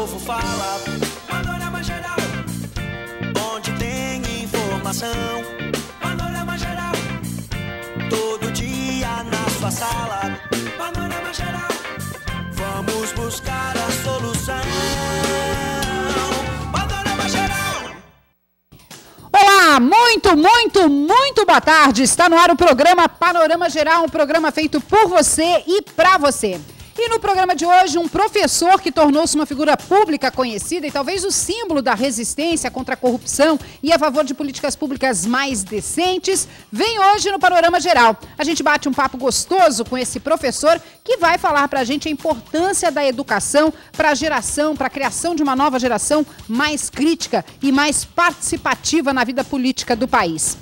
povo fala. Panorama Geral, onde tem informação. Panorama Geral, todo dia na sua sala. Panorama Geral, vamos buscar a solução. Panorama Geral. Olá, muito boa tarde. Está no ar o programa Panorama Geral, um programa feito por você e para você. E no programa de hoje, um professor que tornou-se uma figura pública conhecida e talvez o símbolo da resistência contra a corrupção e a favor de políticas públicas mais decentes, vem hoje no Panorama Geral. A gente bate um papo gostoso com esse professor que vai falar para a gente a importância da educação para a geração, para a criação de uma nova geração mais crítica e mais participativa na vida política do país.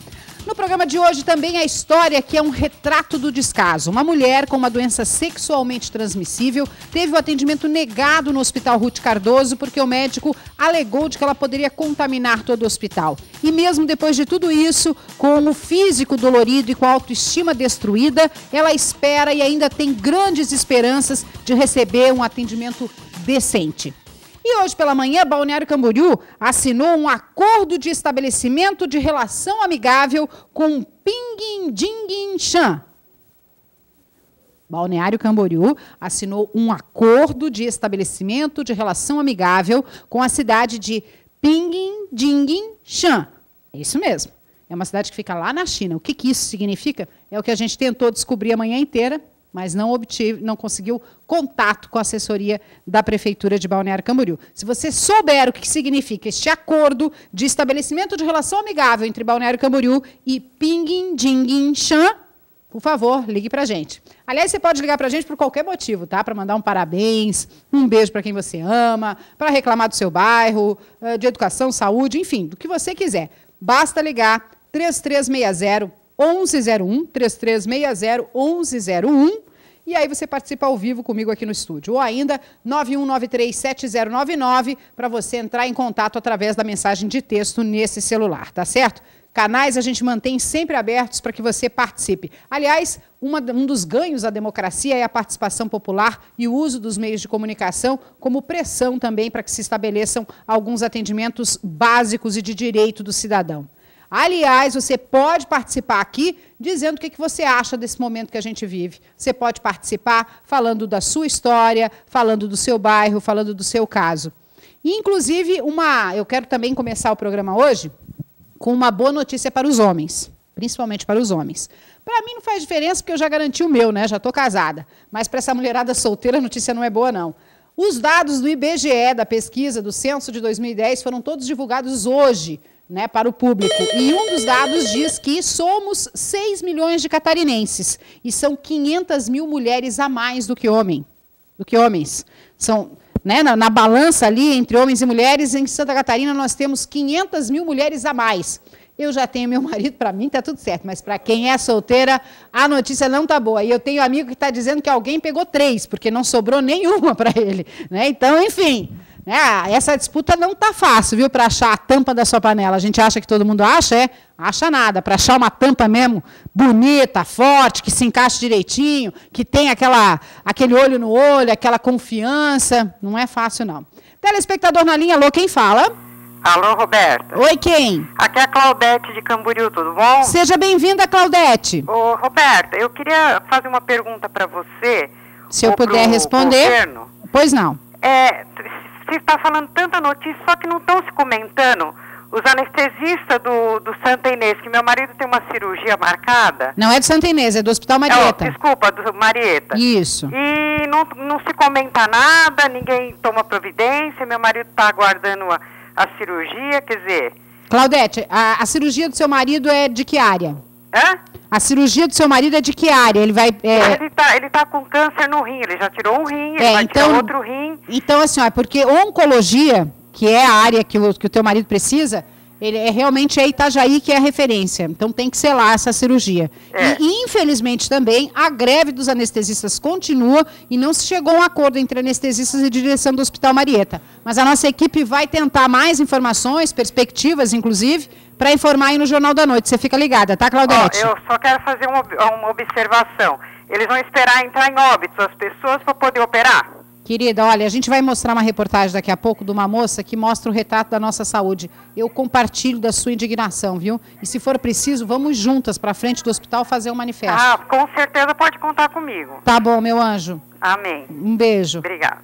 No programa de hoje também a história que é um retrato do descaso. Uma mulher com uma doença sexualmente transmissível teve o atendimento negado no Hospital Ruth Cardoso porque o médico alegou de que ela poderia contaminar todo o hospital. E mesmo depois de tudo isso, com o físico dolorido e com a autoestima destruída, ela espera e ainda tem grandes esperanças de receber um atendimento decente. E hoje pela manhã, Balneário Camboriú assinou um acordo de estabelecimento de relação amigável com Pinguim-Dinguim-Xan. Balneário Camboriú assinou um acordo de estabelecimento de relação amigável com a cidade de Pinguim-Dinguim-Xan. É isso mesmo. É uma cidade que fica lá na China. O que isso significa? É o que a gente tentou descobrir a manhã inteira, mas não conseguiu contato com a assessoria da Prefeitura de Balneário Camboriú. Se você souber o que significa este acordo de estabelecimento de relação amigável entre Balneário Camboriú e Pinguim-Dinguim-Xan, por favor, ligue pra gente. Aliás, você pode ligar pra gente por qualquer motivo, tá? Para mandar um parabéns, um beijo para quem você ama, para reclamar do seu bairro, de educação, saúde, enfim, do que você quiser. Basta ligar 3360-1101, 3360-1101, e aí você participa ao vivo comigo aqui no estúdio. Ou ainda 91937099 para você entrar em contato através da mensagem de texto nesse celular, tá certo? Canais a gente mantém sempre abertos para que você participe. Aliás, um dos ganhos da democracia é a participação popular e o uso dos meios de comunicação como pressão também para que se estabeleçam alguns atendimentos básicos e de direito do cidadão. Aliás, você pode participar aqui dizendo o que você acha desse momento que a gente vive. Você pode participar falando da sua história, falando do seu bairro, falando do seu caso. E, inclusive, eu quero também começar o programa hoje com uma boa notícia para os homens, principalmente para os homens. Para mim não faz diferença porque eu já garanti o meu, né? Já estou casada. Mas para essa mulherada solteira a notícia não é boa, não. Os dados do IBGE, da pesquisa do censo de 2010, foram todos divulgados hoje, né, para o público. E um dos dados diz que somos 6 milhões de catarinenses e são 500 mil mulheres a mais do que homens. São, né, na balança ali entre homens e mulheres, em Santa Catarina nós temos 500 mil mulheres a mais. Eu já tenho meu marido, para mim está tudo certo, mas para quem é solteira, a notícia não está boa. E eu tenho um amigo que está dizendo que alguém pegou 3, porque não sobrou nenhuma para ele, né? Então, enfim, essa disputa não está fácil, viu, para achar a tampa da sua panela. A gente acha que todo mundo acha, acha nada. Para achar uma tampa mesmo bonita, forte, que se encaixe direitinho, que tem aquele olho no olho, aquela confiança, não é fácil, não. Telespectador na linha, alô, quem fala? Alô, Roberta. Oi, quem? Aqui é a Claudete de Camboriú, tudo bom? Seja bem-vinda, Claudete. Ô, Roberta, eu queria fazer uma pergunta para você. Se eu puder responder. Governo. Pois não. Você está falando tanta notícia, só que não estão se comentando os anestesistas do Santa Inês, que meu marido tem uma cirurgia marcada. Não é do Santa Inês, é do Hospital Marieta. Desculpa, do Marieta. Isso. E não se comenta nada, ninguém toma providência, meu marido está aguardando a cirurgia, quer dizer... Claudete, a cirurgia do seu marido é de que área? Hã? A cirurgia do seu marido é de que área? Ele vai... Ele tá com câncer no rim, ele já tirou um rim, ele vai tirar outro rim. Então, assim, é porque oncologia, que é a área que o teu marido precisa, ele realmente é Itajaí que é a referência. Então tem que ser lá essa cirurgia. E, infelizmente, também, a greve dos anestesistas continua e não se chegou a um acordo entre anestesistas e direção do Hospital Marieta. Mas a nossa equipe vai tentar mais informações, perspectivas, inclusive, para informar aí no Jornal da Noite. Você fica ligada, tá, Claudete? Eu só quero fazer uma observação. Eles vão esperar entrar em óbito as pessoas para poder operar? Querida, olha, a gente vai mostrar uma reportagem daqui a pouco de uma moça que mostra o retrato da nossa saúde. Eu compartilho da sua indignação, viu? E se for preciso, vamos juntas para frente do hospital fazer um manifesto. Ah, com certeza pode contar comigo. Tá bom, meu anjo. Amém. Um beijo. Obrigada.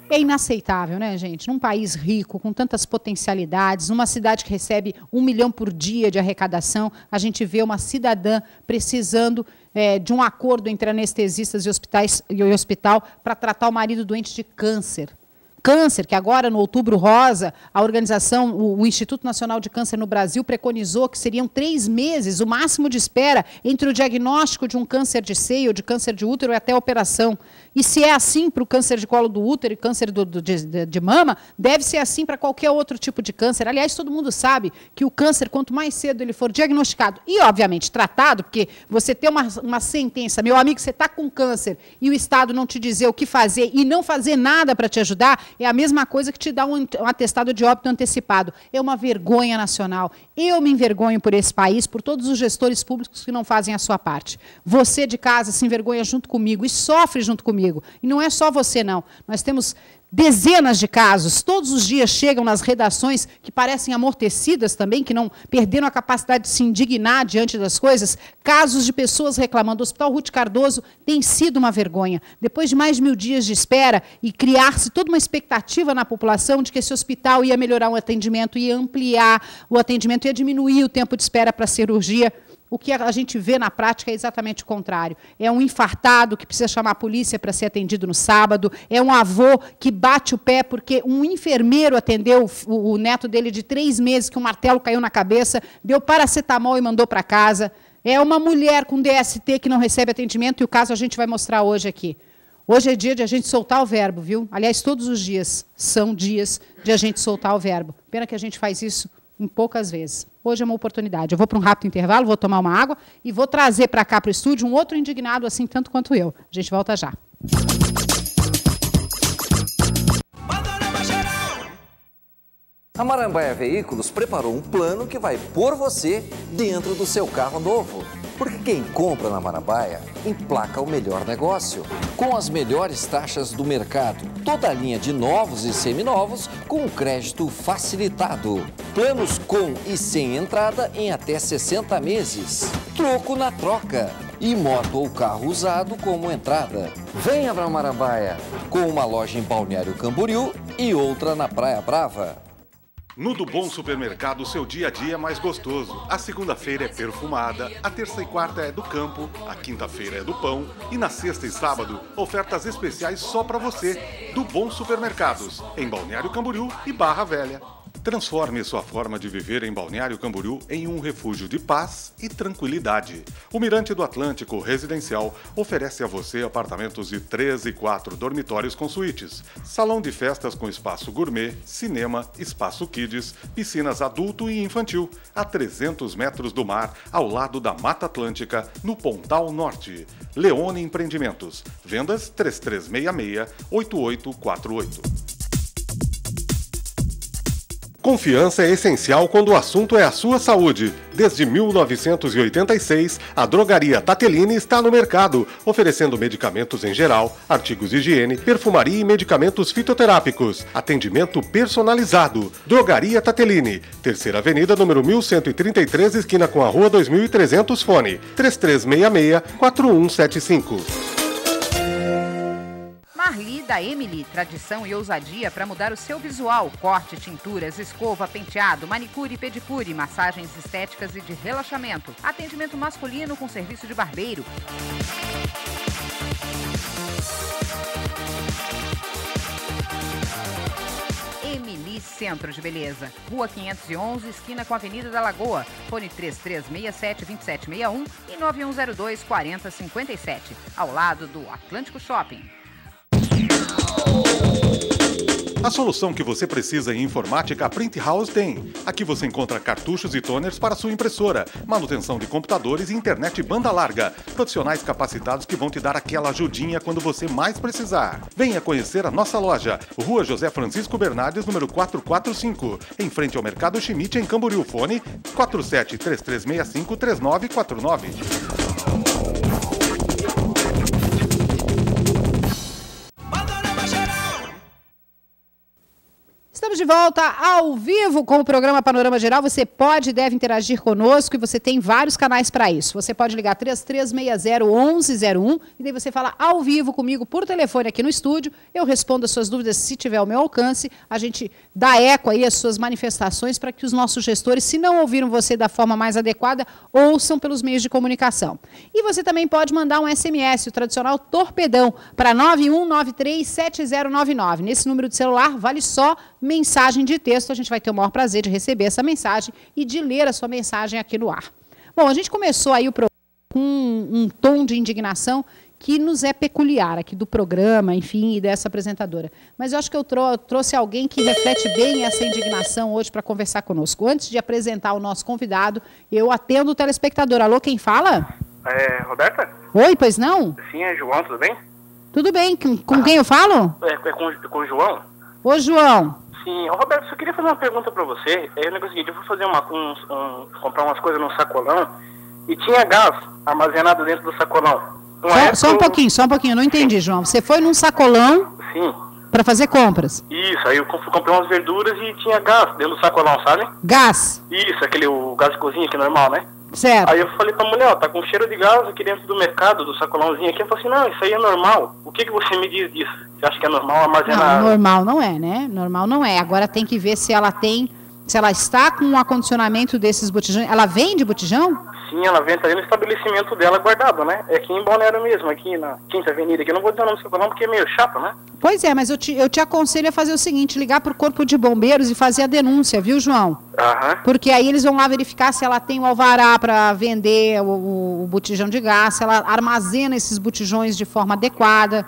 É inaceitável, né, gente? Num país rico, com tantas potencialidades, numa cidade que recebe 1 milhão por dia de arrecadação, a gente vê uma cidadã precisando de um acordo entre anestesistas e hospital para tratar o marido doente de câncer. Câncer, que agora, no Outubro Rosa, a organização, o Instituto Nacional de Câncer no Brasil, preconizou que seriam 3 meses, o máximo de espera, entre o diagnóstico de um câncer de seio, de câncer de útero e até a operação. E se é assim para o câncer de colo do útero e câncer de mama, deve ser assim para qualquer outro tipo de câncer. Aliás, todo mundo sabe que o câncer, quanto mais cedo ele for diagnosticado e, obviamente, tratado, porque você tem uma sentença, meu amigo, você está com câncer e o Estado não te dizer o que fazer e não fazer nada para te ajudar, é a mesma coisa que te dá um atestado de óbito antecipado. É uma vergonha nacional. Eu me envergonho por esse país, por todos os gestores públicos que não fazem a sua parte. Você de casa se envergonha junto comigo e sofre junto comigo. E não é só você, não. Nós temos dezenas de casos, todos os dias chegam nas redações que parecem amortecidas também, que não perderam a capacidade de se indignar diante das coisas, casos de pessoas reclamando. O Hospital Ruth Cardoso tem sido uma vergonha. Depois de mais de 1000 dias de espera e criar-se toda uma expectativa na população de que esse hospital ia melhorar o atendimento, ia ampliar o atendimento, ia diminuir o tempo de espera para a cirurgia, o que a gente vê na prática é exatamente o contrário. É um infartado que precisa chamar a polícia para ser atendido no sábado, é um avô que bate o pé porque um enfermeiro atendeu o neto dele de 3 meses, que um martelo caiu na cabeça, deu paracetamol e mandou para casa. É uma mulher com DST que não recebe atendimento, e o caso a gente vai mostrar hoje aqui. Hoje é dia de a gente soltar o verbo, viu? Aliás, todos os dias são dias de a gente soltar o verbo. Pena que a gente faz isso em poucas vezes. Hoje é uma oportunidade. Eu vou para um rápido intervalo, vou tomar uma água e vou trazer para cá, para o estúdio, um outro indignado, assim tanto quanto eu. A gente volta já. A Marambaia Veículos preparou um plano que vai pôr você dentro do seu carro novo. Porque quem compra na Marambaia emplaca o melhor negócio. Com as melhores taxas do mercado. Toda a linha de novos e seminovos com crédito facilitado. Planos com e sem entrada em até 60 meses. Troco na troca. E moto ou carro usado como entrada. Venha para Marambaia. Com uma loja em Balneário Camboriú e outra na Praia Brava. No Do Bom Supermercado, seu dia a dia é mais gostoso. A segunda-feira é perfumada, a terça e quarta é do campo, a quinta-feira é do pão e na sexta e sábado, ofertas especiais só para você. Do Bom Supermercados, em Balneário Camboriú e Barra Velha. Transforme sua forma de viver em Balneário Camboriú em um refúgio de paz e tranquilidade. O Mirante do Atlântico Residencial oferece a você apartamentos de 3 e 4 dormitórios com suítes, salão de festas com espaço gourmet, cinema, espaço kids, piscinas adulto e infantil, a 300 metros do mar, ao lado da Mata Atlântica, no Pontal Norte. Leone Empreendimentos. Vendas 3366-8848. Confiança é essencial quando o assunto é a sua saúde. Desde 1986, a Drogaria Tatelini está no mercado, oferecendo medicamentos em geral, artigos de higiene, perfumaria e medicamentos fitoterápicos. Atendimento personalizado. Drogaria Tatelini, Terceira Avenida, número 1133, esquina com a Rua 2300, fone 3366-4175. Marli da Emily, tradição e ousadia para mudar o seu visual. Corte, tinturas, escova, penteado, manicure, pedicure, massagens estéticas e de relaxamento. Atendimento masculino com serviço de barbeiro. Emily Centro de Beleza. Rua 511, esquina com a Avenida da Lagoa. Fone 3367-2761 e 9102-4057. Ao lado do Atlântico Shopping. A solução que você precisa em informática, a Print House tem. Aqui você encontra cartuchos e toners para sua impressora, manutenção de computadores e internet banda larga. Profissionais capacitados que vão te dar aquela ajudinha quando você mais precisar. Venha conhecer a nossa loja. Rua José Francisco Bernardes, número 445. Em frente ao Mercado Schmidt, em Camboriú. Fone 47-3365-3949. Panorama Geral. Estamos de volta ao vivo com o programa Panorama Geral. Você pode e deve interagir conosco e você tem vários canais para isso. Você pode ligar 3360-1101 e daí você fala ao vivo comigo por telefone aqui no estúdio. Eu respondo as suas dúvidas se tiver ao meu alcance. A gente dá eco aí às suas manifestações para que os nossos gestores, se não ouviram você da forma mais adequada, ouçam pelos meios de comunicação. E você também pode mandar um SMS, o tradicional torpedão, para 91937099. Nesse número de celular vale só mensagem de texto. A gente vai ter o maior prazer de receber essa mensagem e de ler a sua mensagem aqui no ar. Bom, a gente começou aí o programa com um tom de indignação que nos é peculiar aqui do programa, enfim, e dessa apresentadora. Mas eu acho que eu trouxe alguém que reflete bem essa indignação hoje para conversar conosco. Antes de apresentar o nosso convidado, eu atendo o telespectador. Alô, quem fala? Roberta? Oi, pois não? Sim, é João, tudo bem? Tudo bem, com quem eu falo? É com o João? Ô, João. Sim, Roberto, só queria fazer uma pergunta para você. O negócio seguinte, eu fui fazer comprar umas coisas num sacolão e tinha gás armazenado dentro do sacolão. Só um pouquinho, eu não entendi, João. Você foi num sacolão para fazer compras? Isso, aí eu comprei umas verduras e tinha gás dentro do sacolão, sabe? Gás? Isso, o gás de cozinha que é normal, né? Certo. Aí eu falei pra mulher, tá com cheiro de gás aqui dentro do mercado, do sacolãozinho aqui. Eu falei assim, não, isso aí é normal. O que você me diz disso? Você acha que é normal armazenar? Não, normal não é, né? Normal não é. Agora tem que ver se ela está com um acondicionamento desses botijões. Ela vende botijão? Sim, ela vende ali no estabelecimento dela guardado, né? É aqui em Balneário mesmo, aqui na Quinta Avenida. Aqui eu não vou dizer o nome do sacolão porque é meio chato, né? Pois é, mas eu te aconselho a fazer o seguinte, ligar para o Corpo de Bombeiros e fazer a denúncia, viu, João? Aham. Porque aí eles vão lá verificar se ela tem o alvará para vender o botijão de gás, se ela armazena esses botijões de forma adequada,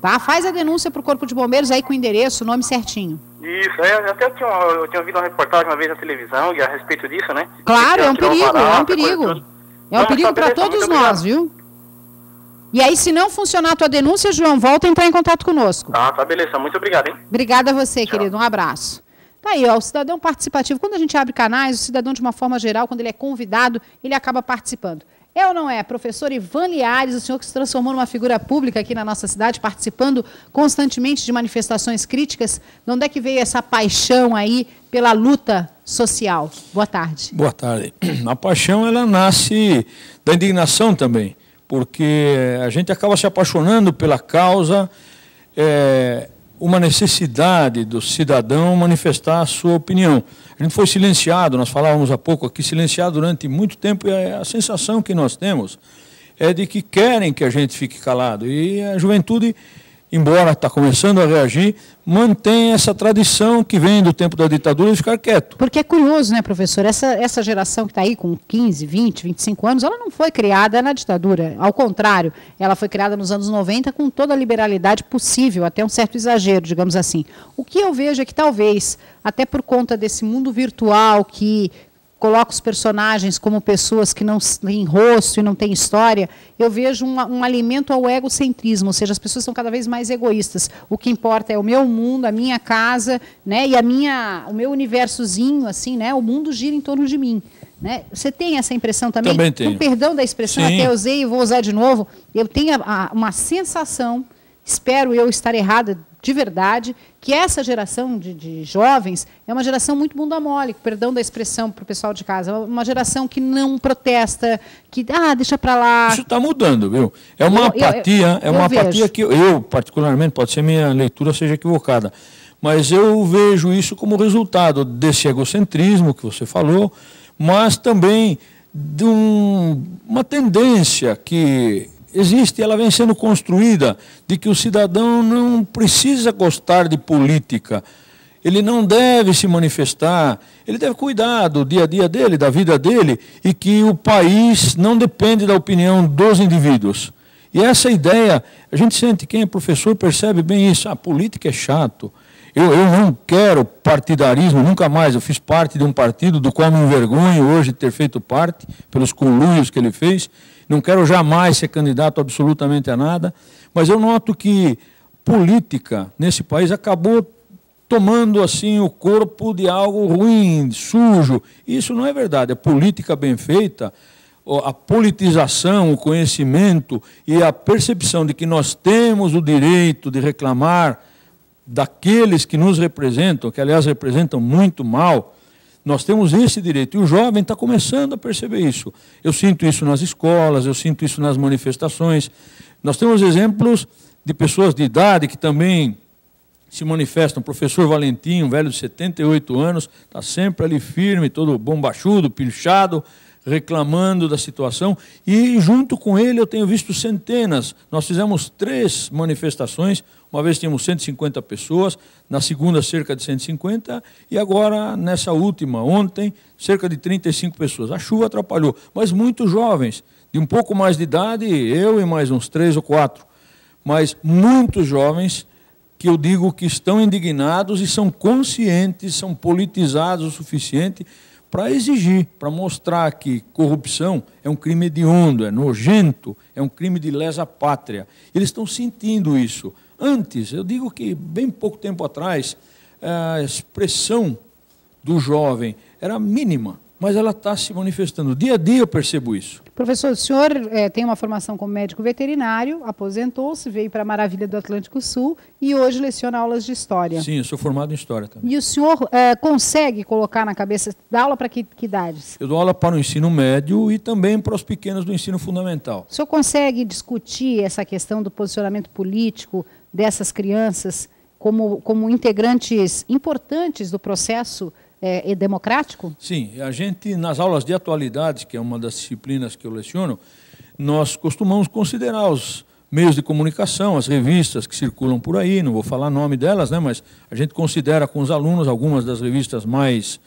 tá? Faz a denúncia para o Corpo de Bombeiros aí com o endereço, o nome certinho. Isso, até eu tinha ouvido uma reportagem uma vez na televisão a respeito disso, né? Claro, é um perigo, é um perigo. É um perigo para todos nós, viu? E aí, se não funcionar a tua denúncia, João, volta a entrar em contato conosco. Ah, tá, beleza. Muito obrigado, hein? Obrigada a você, querido. Um abraço. Tá aí, ó, o cidadão participativo. Quando a gente abre canais, o cidadão, de uma forma geral, quando ele é convidado, ele acaba participando. É ou não é? Professor Ivan Liares, o senhor que se transformou numa figura pública aqui na nossa cidade, participando constantemente de manifestações críticas. De onde é que veio essa paixão aí pela luta social? Boa tarde. Boa tarde. A paixão, ela nasce da indignação também, porque a gente acaba se apaixonando pela causa, uma necessidade do cidadão manifestar a sua opinião. A gente foi silenciado, nós falávamos há pouco aqui, silenciado durante muito tempo, e a sensação que nós temos é de que querem que a gente fique calado. E a juventude, embora está começando a reagir, mantém essa tradição que vem do tempo da ditadura de ficar quieto. Porque é curioso, né, professor? Essa geração que está aí com 15, 20, 25 anos, ela não foi criada na ditadura. Ao contrário, ela foi criada nos anos 90 com toda a liberalidade possível, até um certo exagero, digamos assim. O que eu vejo é que talvez, até por conta desse mundo virtual que coloca os personagens como pessoas que não têm rosto e não têm história, eu vejo um alimento ao egocentrismo, ou seja, as pessoas são cada vez mais egoístas. O que importa é o meu mundo, a minha casa, né, e o meu universozinho, assim, né, o mundo gira em torno de mim. Né? Você tem essa impressão também? Também tenho. Com perdão da expressão, Sim. Até eu usei e vou usar de novo, eu tenho uma sensação, espero eu estar errada de verdade, que essa geração de jovens é uma geração muito bunda mole, perdão da expressão para o pessoal de casa, uma geração que não protesta, que deixa para lá. Isso está mudando, viu? É uma apatia, apatia que eu, particularmente, pode ser minha leitura seja equivocada, mas eu vejo isso como resultado desse egocentrismo que você falou, mas também de uma tendência que existe, ela vem sendo construída, de que o cidadão não precisa gostar de política, ele não deve se manifestar, ele deve cuidar do dia a dia dele, da vida dele, e que o país não depende da opinião dos indivíduos. E essa ideia, a gente sente, quem é professor percebe bem isso, a política é chato. Eu não quero partidarismo, nunca mais. Eu fiz parte de um partido do qual me envergonho hoje de ter feito parte, pelos conluios que ele fez. Não quero jamais ser candidato absolutamente a nada, mas eu noto que política nesse país acabou tomando assim o corpo de algo ruim, sujo. Isso não é verdade. A política bem feita, a politização, o conhecimento e a percepção de que nós temos o direito de reclamar daqueles que nos representam, que aliás representam muito mal, nós temos esse direito. E o jovem está começando a perceber isso. Eu sinto isso nas escolas, eu sinto isso nas manifestações. Nós temos exemplos de pessoas de idade que também se manifestam. O professor Valentim, um velho de 78 anos, está sempre ali firme, todo bombachudo, pilchado, reclamando da situação. E junto com ele eu tenho visto centenas. Nós fizemos 3 manifestações. Uma vez tínhamos 150 pessoas, na segunda cerca de 150 e agora, nessa última, ontem, cerca de 35 pessoas. A chuva atrapalhou, mas muitos jovens, de um pouco mais de idade, eu e mais uns 3 ou 4, mas muitos jovens que eu digo que estão indignados e são conscientes, são politizados o suficiente para exigir, para mostrar que corrupção é um crime hediondo, é nojento, é um crime de lesa pátria. Eles estão sentindo isso. Antes, eu digo que bem pouco tempo atrás, a expressão do jovem era mínima, mas ela está se manifestando. Dia a dia eu percebo isso. Professor, o senhor tem uma formação como médico veterinário, aposentou-se, veio para a Maravilha do Atlântico Sul e hoje leciona aulas de História. Sim, eu sou formado em História também. E o senhor consegue colocar na cabeça, dá aula para que idades? Eu dou aula para o ensino médio e também para os pequenos do ensino fundamental. O senhor consegue discutir essa questão do posicionamento político dessas crianças como integrantes importantes do processo democrático? Sim, a gente, nas aulas de atualidades, que é uma das disciplinas que eu leciono, nós costumamos considerar os meios de comunicação, as revistas que circulam por aí, não vou falar o nome delas, né, mas a gente considera com os alunos algumas das revistas mais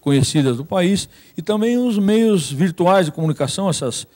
conhecidas do país, e também os meios virtuais de comunicação, essas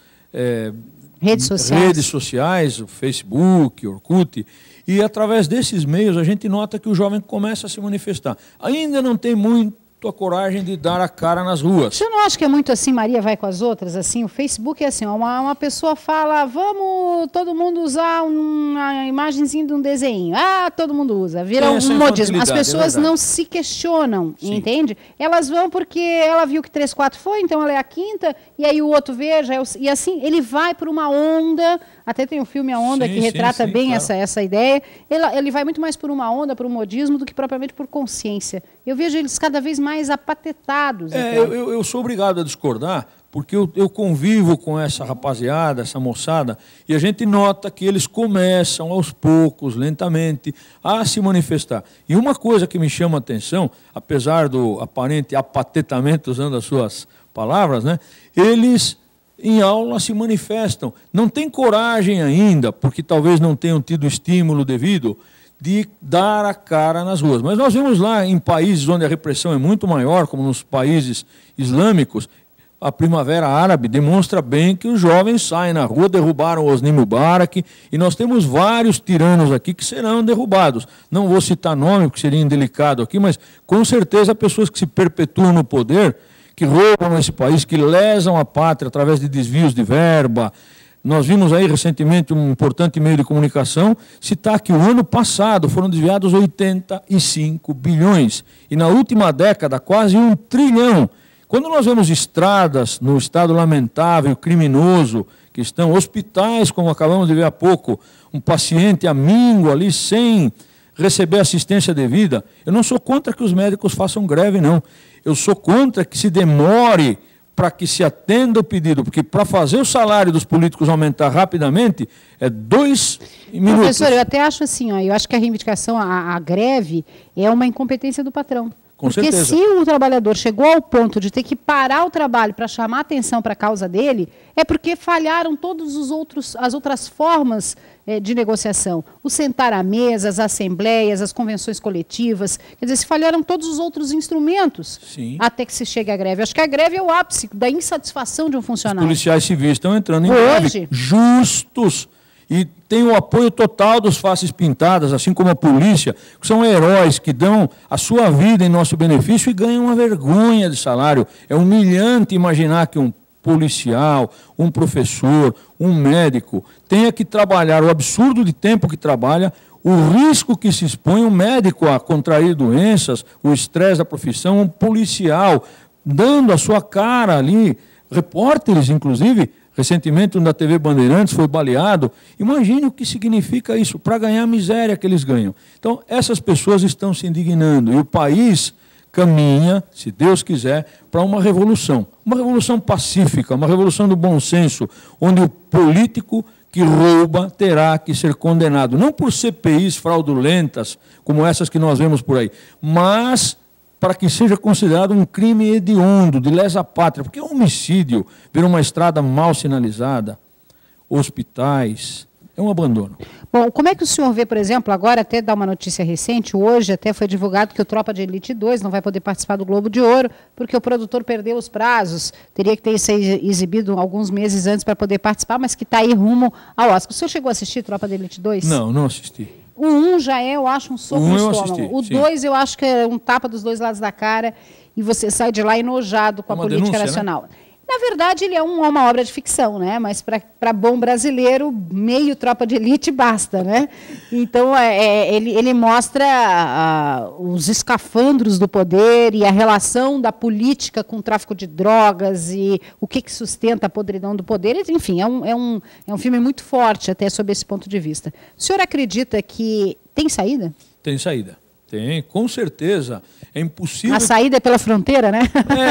redes sociais, o Facebook, Orkut, e através desses meios a gente nota que o jovem começa a se manifestar. Ainda não tem muito a coragem de dar a cara nas ruas. Você não acha que é muito assim, Maria vai com as outras? Assim, o Facebook é assim, uma pessoa fala, vamos todo mundo usar uma imagenzinha de um desenho. Ah, todo mundo usa. Vira um modismo. As pessoas não se questionam, sim, entende? Elas vão porque ela viu que 3, 4 foi, então ela é a quinta, e aí o outro veja. E assim, ele vai por uma onda. Até tem um filme A Onda, sim, que retrata bem claro. essa ideia. Ele vai muito mais por uma onda, por um modismo, do que propriamente por consciência. Eu vejo eles cada vez mais apatetados. Eu sou obrigado a discordar, porque eu convivo com essa rapaziada, essa moçada, e a gente nota que eles começam aos poucos, lentamente, a se manifestar. E uma coisa que me chama a atenção, apesar do aparente apatetamento, usando as suas palavras, né, eles em aula se manifestam. Não tem coragem ainda, porque talvez não tenham tido estímulo devido, de dar a cara nas ruas. Mas nós vemos lá em países onde a repressão é muito maior, como nos países islâmicos, a Primavera Árabe demonstra bem que os jovens saem na rua, derrubaram Hosni Mubarak, e nós temos vários tiranos aqui que serão derrubados. Não vou citar nome, porque seria indelicado aqui, mas com certeza pessoas que se perpetuam no poder, que roubam esse país, que lesam a pátria através de desvios de verba. Nós vimos aí recentemente um importante meio de comunicação citar que o ano passado foram desviados 85 bilhões e na última década quase 1 trilhão. Quando nós vemos estradas no estado lamentável, criminoso, que estão hospitais, como acabamos de ver há pouco, um paciente amínguo ali sem receber assistência devida, eu não sou contra que os médicos façam greve, não. Eu sou contra que se demore para que se atenda o pedido, porque para fazer o salário dos políticos aumentar rapidamente, é 2 minutos. Professor, eu até acho assim, eu acho que a reivindicação, a greve, é uma incompetência do patrão. Com porque certeza. Se o trabalhador chegou ao ponto de ter que parar o trabalho para chamar atenção para a causa dele, é porque falharam todas as outras formas de negociação. O sentar à mesa, as assembleias, as convenções coletivas, quer dizer, se falharam todos os outros instrumentos. Sim. Até que se chegue à greve. Acho que a greve é o ápice da insatisfação de um funcionário. Os policiais civis estão entrando em greve justos. E tem o apoio total dos faces pintadas, assim como a polícia, que são heróis que dão a sua vida em nosso benefício e ganham uma vergonha de salário. É humilhante imaginar que um policial, um professor, um médico tenha que trabalhar o absurdo de tempo que trabalha, o risco que se expõe um médico a contrair doenças, o estresse da profissão, um policial dando a sua cara ali, repórteres inclusive, Recentemente, um da TV Bandeirantes foi baleado. Imagine o que significa isso, para ganhar a miséria que eles ganham. Então, essas pessoas estão se indignando. E o país caminha, se Deus quiser, para uma revolução pacífica, uma revolução do bom senso, onde o político que rouba terá que ser condenado, não por CPIs fraudulentas, como essas que nós vemos por aí, mas para que seja considerado um crime hediondo, de lesa pátria, porque homicídio, ver uma estrada mal sinalizada, hospitais, é um abandono. Bom, como é que o senhor vê, por exemplo, agora até dá uma notícia recente, hoje até foi divulgado que o Tropa de Elite 2 não vai poder participar do Globo de Ouro, porque o produtor perdeu os prazos, teria que ter sido exibido alguns meses antes para poder participar, mas que está aí rumo ao Oscar. O senhor chegou a assistir Tropa de Elite 2? Não, não assisti. O 1 já é, eu acho, um soco no estômago. O 2 eu acho que é um tapa dos dois lados da cara e você sai de lá enojado com a política denúncia, nacional. Né? Na verdade, ele é uma obra de ficção, né? Mas para bom brasileiro, meio Tropa de Elite basta, né? Então, ele mostra os escafandros do poder e a relação da política com o tráfico de drogas e o que sustenta a podridão do poder. Enfim, é um filme muito forte, até sob esse ponto de vista. O senhor acredita que tem saída? Tem saída. Tem, com certeza. É impossível. A saída é pela fronteira, né?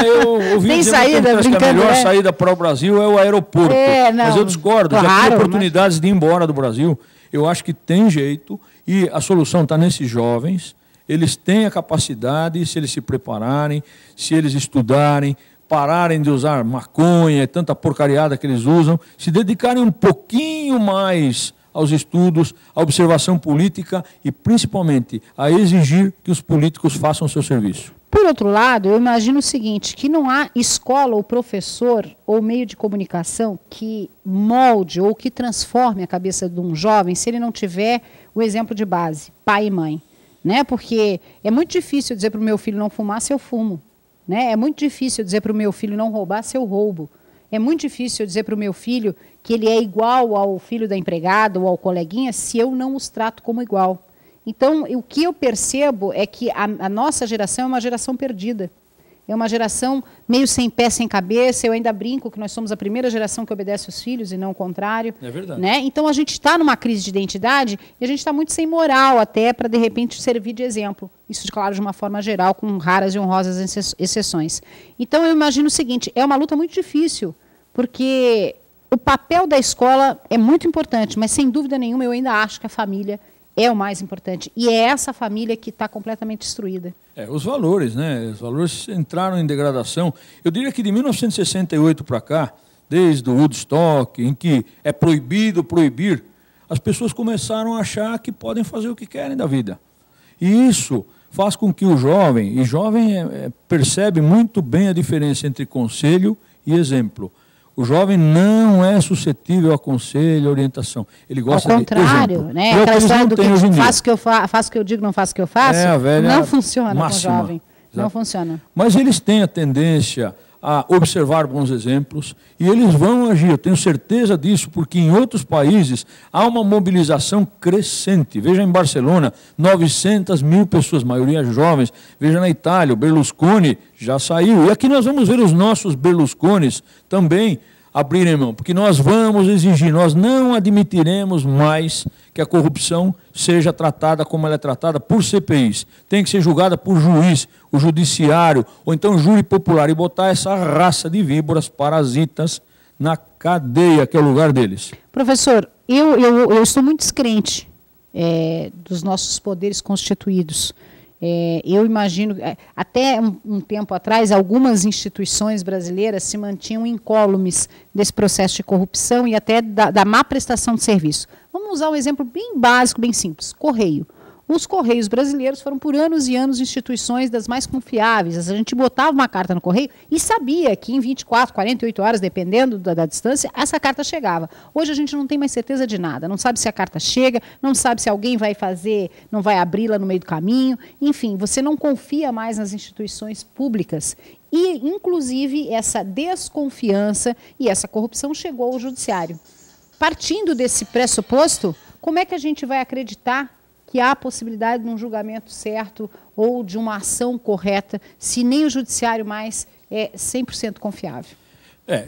Eu ouvi tem dizer saída, que a melhor saída para o Brasil é o aeroporto. Mas eu discordo. Claro, já tive oportunidades de ir embora do Brasil. Eu acho que tem jeito e a solução está nesses jovens. Eles têm a capacidade, se eles se prepararem, se eles estudarem, pararem de usar maconha e tanta porcariada que eles usam, se dedicarem um pouquinho mais aos estudos, à observação política e, principalmente, a exigir que os políticos façam o seu serviço. Por outro lado, eu imagino o seguinte, que não há escola ou professor ou meio de comunicação que molde ou que transforme a cabeça de um jovem se ele não tiver o exemplo de base, pai e mãe. Né? Porque é muito difícil dizer para o meu filho não fumar se eu fumo. Né? É muito difícil dizer para o meu filho não roubar se eu roubo. É muito difícil dizer para o meu filho que ele é igual ao filho da empregada ou ao coleguinha se eu não os trato como igual. Então, o que eu percebo é que a nossa geração é uma geração perdida. É uma geração meio sem pé, sem cabeça. Eu ainda brinco que nós somos a primeira geração que obedece os filhos e não o contrário. É verdade. Né? Então, a gente está numa crise de identidade e a gente está muito sem moral até para, de repente, servir de exemplo. Isso, claro, de uma forma geral, com raras e honrosas exceções. Então, eu imagino o seguinte, é uma luta muito difícil, porque o papel da escola é muito importante, mas, sem dúvida nenhuma, eu ainda acho que a família é o mais importante. E é essa família que está completamente destruída. Os valores, né? Os valores entraram em degradação. Eu diria que de 1968 para cá, desde o Woodstock, em que é proibido proibir, as pessoas começaram a achar que podem fazer o que querem da vida. E isso faz com que o jovem, percebe muito bem a diferença entre conselho e exemplo. O jovem não é suscetível a conselho, a orientação. Ele gosta de exemplo. Ao contrário, né? Aquela história do que faço o que eu digo, não faço o que eu faço, não funciona máxima, com o jovem. Exato. Não funciona. Mas eles têm a tendência a observar bons exemplos e eles vão agir. Eu tenho certeza disso, porque em outros países há uma mobilização crescente. Veja em Barcelona, 900 mil pessoas, maioria jovens. Veja na Itália, o Berlusconi já saiu. E aqui nós vamos ver os nossos Berlusconis também abrirem mão, porque nós vamos exigir, nós não admitiremos mais que a corrupção seja tratada como ela é tratada por CPIs. Tem que ser julgada por juiz, o judiciário, ou então júri popular, e botar essa raça de víboras parasitas na cadeia, que é o lugar deles. Professor, eu estou muito descrente dos nossos poderes constituídos. Eu imagino, até um tempo atrás, algumas instituições brasileiras se mantinham incólumes desse processo de corrupção e até da má prestação de serviço. Vamos usar um exemplo bem básico, bem simples. Correio. Os Correios brasileiros foram por anos e anos instituições das mais confiáveis. A gente botava uma carta no Correio e sabia que em 24, 48 horas, dependendo da distância, essa carta chegava. Hoje a gente não tem mais certeza de nada. Não sabe se a carta chega, não sabe se alguém vai fazer, não vai abri-la no meio do caminho. Enfim, você não confia mais nas instituições públicas. E, inclusive, essa desconfiança e essa corrupção chegou ao judiciário. Partindo desse pressuposto, como é que a gente vai acreditar que há a possibilidade de um julgamento certo ou de uma ação correta, se nem o judiciário mais é 100% confiável?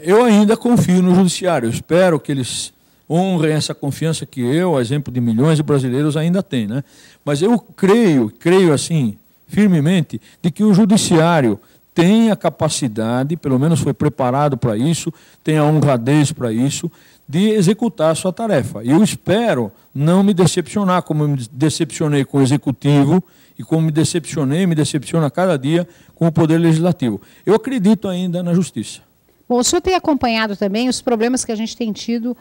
Eu ainda confio no judiciário. Eu espero que eles honrem essa confiança que eu, a exemplo de milhões de brasileiros, ainda tenho, né? Mas eu creio assim, firmemente, de que o judiciário tem a capacidade, pelo menos foi preparado para isso, tem a honradez para isso, de executar a sua tarefa. E eu espero não me decepcionar, como eu me decepcionei com o Executivo e como me decepciona cada dia com o Poder Legislativo. Eu acredito ainda na justiça. Bom, o senhor tem acompanhado também os problemas que a gente tem tido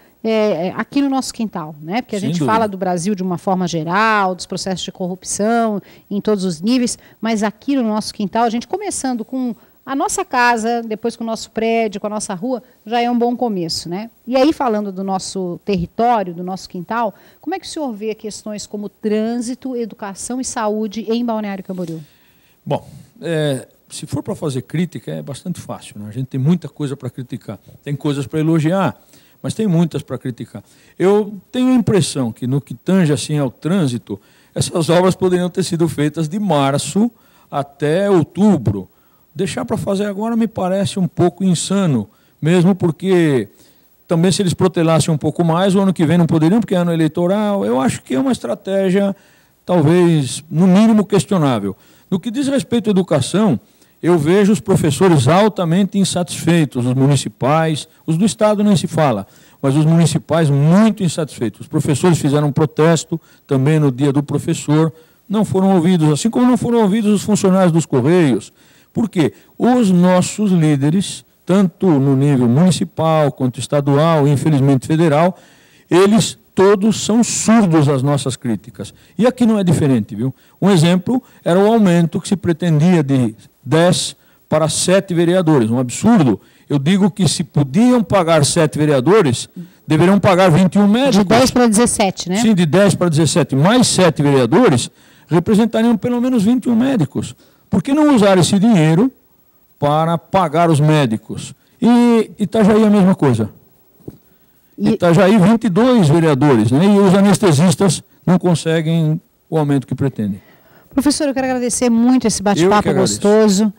aqui no nosso quintal, né? Porque a gente fala do Brasil de uma forma geral, dos processos de corrupção em todos os níveis, mas aqui no nosso quintal, a gente começando com a nossa casa, depois com o nosso prédio, com a nossa rua, já é um bom começo, né? E aí, falando do nosso território, do nosso quintal, como é que o senhor vê questões como trânsito, educação e saúde em Balneário Camboriú? Bom, se for para fazer crítica, é bastante fácil, né? A gente tem muita coisa para criticar. Tem coisas para elogiar, mas tem muitas para criticar. Eu tenho a impressão que, no que tange assim ao trânsito, essas obras poderiam ter sido feitas de março até outubro. Deixar para fazer agora me parece um pouco insano, mesmo porque também se eles protelassem um pouco mais, o ano que vem não poderiam, porque é ano eleitoral. Eu acho que é uma estratégia, talvez, no mínimo questionável. No que diz respeito à educação, eu vejo os professores altamente insatisfeitos, os municipais, os do Estado nem se fala, mas os municipais muito insatisfeitos. Os professores fizeram um protesto também no dia do professor, não foram ouvidos, assim como não foram ouvidos os funcionários dos Correios. Por quê? Os nossos líderes, tanto no nível municipal quanto estadual e, infelizmente, federal, eles todos são surdos às nossas críticas. E aqui não é diferente, viu? Um exemplo era o aumento que se pretendia de 10 para 7 vereadores. Um absurdo. Eu digo que se podiam pagar 7 vereadores, deveriam pagar 21 médicos. De 10 para 17, né? Sim, de 10 para 17. Mais 7 vereadores representariam pelo menos 21 médicos. Por que não usar esse dinheiro para pagar os médicos? E Itajaí é a mesma coisa. Itajaí, 22 vereadores, né? E os anestesistas não conseguem o aumento que pretendem. Professor, eu quero agradecer muito esse bate-papo gostoso.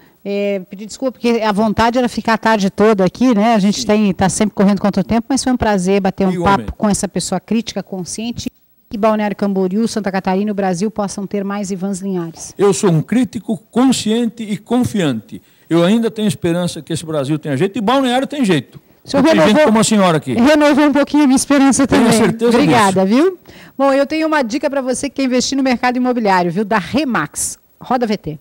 Pedir desculpa, porque a vontade era ficar a tarde toda aqui, né? A gente está sempre correndo contra o tempo, mas foi um prazer bater um papo com essa pessoa crítica, consciente, que Balneário Camboriú, Santa Catarina e o Brasil possam ter mais Ivans Linhares. Eu sou um crítico consciente e confiante. Eu ainda tenho esperança que esse Brasil tenha jeito e Balneário tem jeito. Tem gente como a senhora aqui. Renovou um pouquinho a minha esperança também. Tenho certeza disso. Obrigada, viu? Bom, eu tenho uma dica para você que quer investir no mercado imobiliário, viu? Da Remax. Roda VT.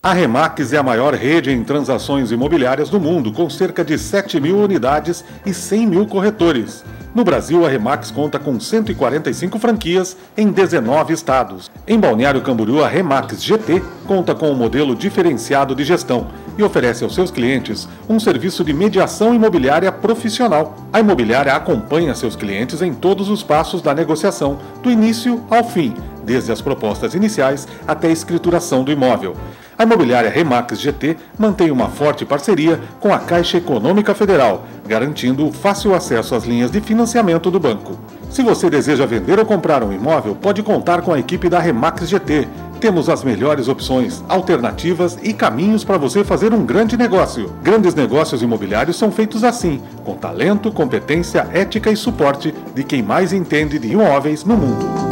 A Remax é a maior rede em transações imobiliárias do mundo, com cerca de 7.000 unidades e 100.000 corretores. No Brasil, a Remax conta com 145 franquias em 19 estados. Em Balneário Camboriú, a Remax GT conta com um modelo diferenciado de gestão e oferece aos seus clientes um serviço de mediação imobiliária profissional. A imobiliária acompanha seus clientes em todos os passos da negociação, do início ao fim, desde as propostas iniciais até a escrituração do imóvel. A imobiliária Remax GT mantém uma forte parceria com a Caixa Econômica Federal, garantindo o fácil acesso às linhas de financiamento do banco. Se você deseja vender ou comprar um imóvel, pode contar com a equipe da Remax GT. Temos as melhores opções, alternativas e caminhos para você fazer um grande negócio. Grandes negócios imobiliários são feitos assim, com talento, competência, ética e suporte de quem mais entende de imóveis no mundo.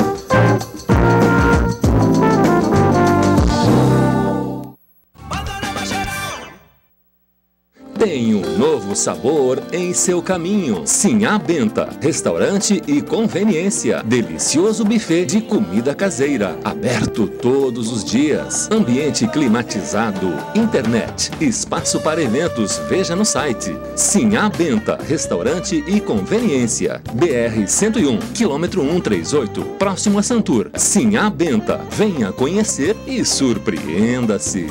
Tem um novo sabor em seu caminho. Sinhá Benta, restaurante e conveniência. Delicioso buffet de comida caseira, aberto todos os dias. Ambiente climatizado, internet, espaço para eventos. Veja no site. Sinhá Benta, restaurante e conveniência. BR-101, quilômetro 138, próximo a Santur. Sinhá Benta, venha conhecer e surpreenda-se.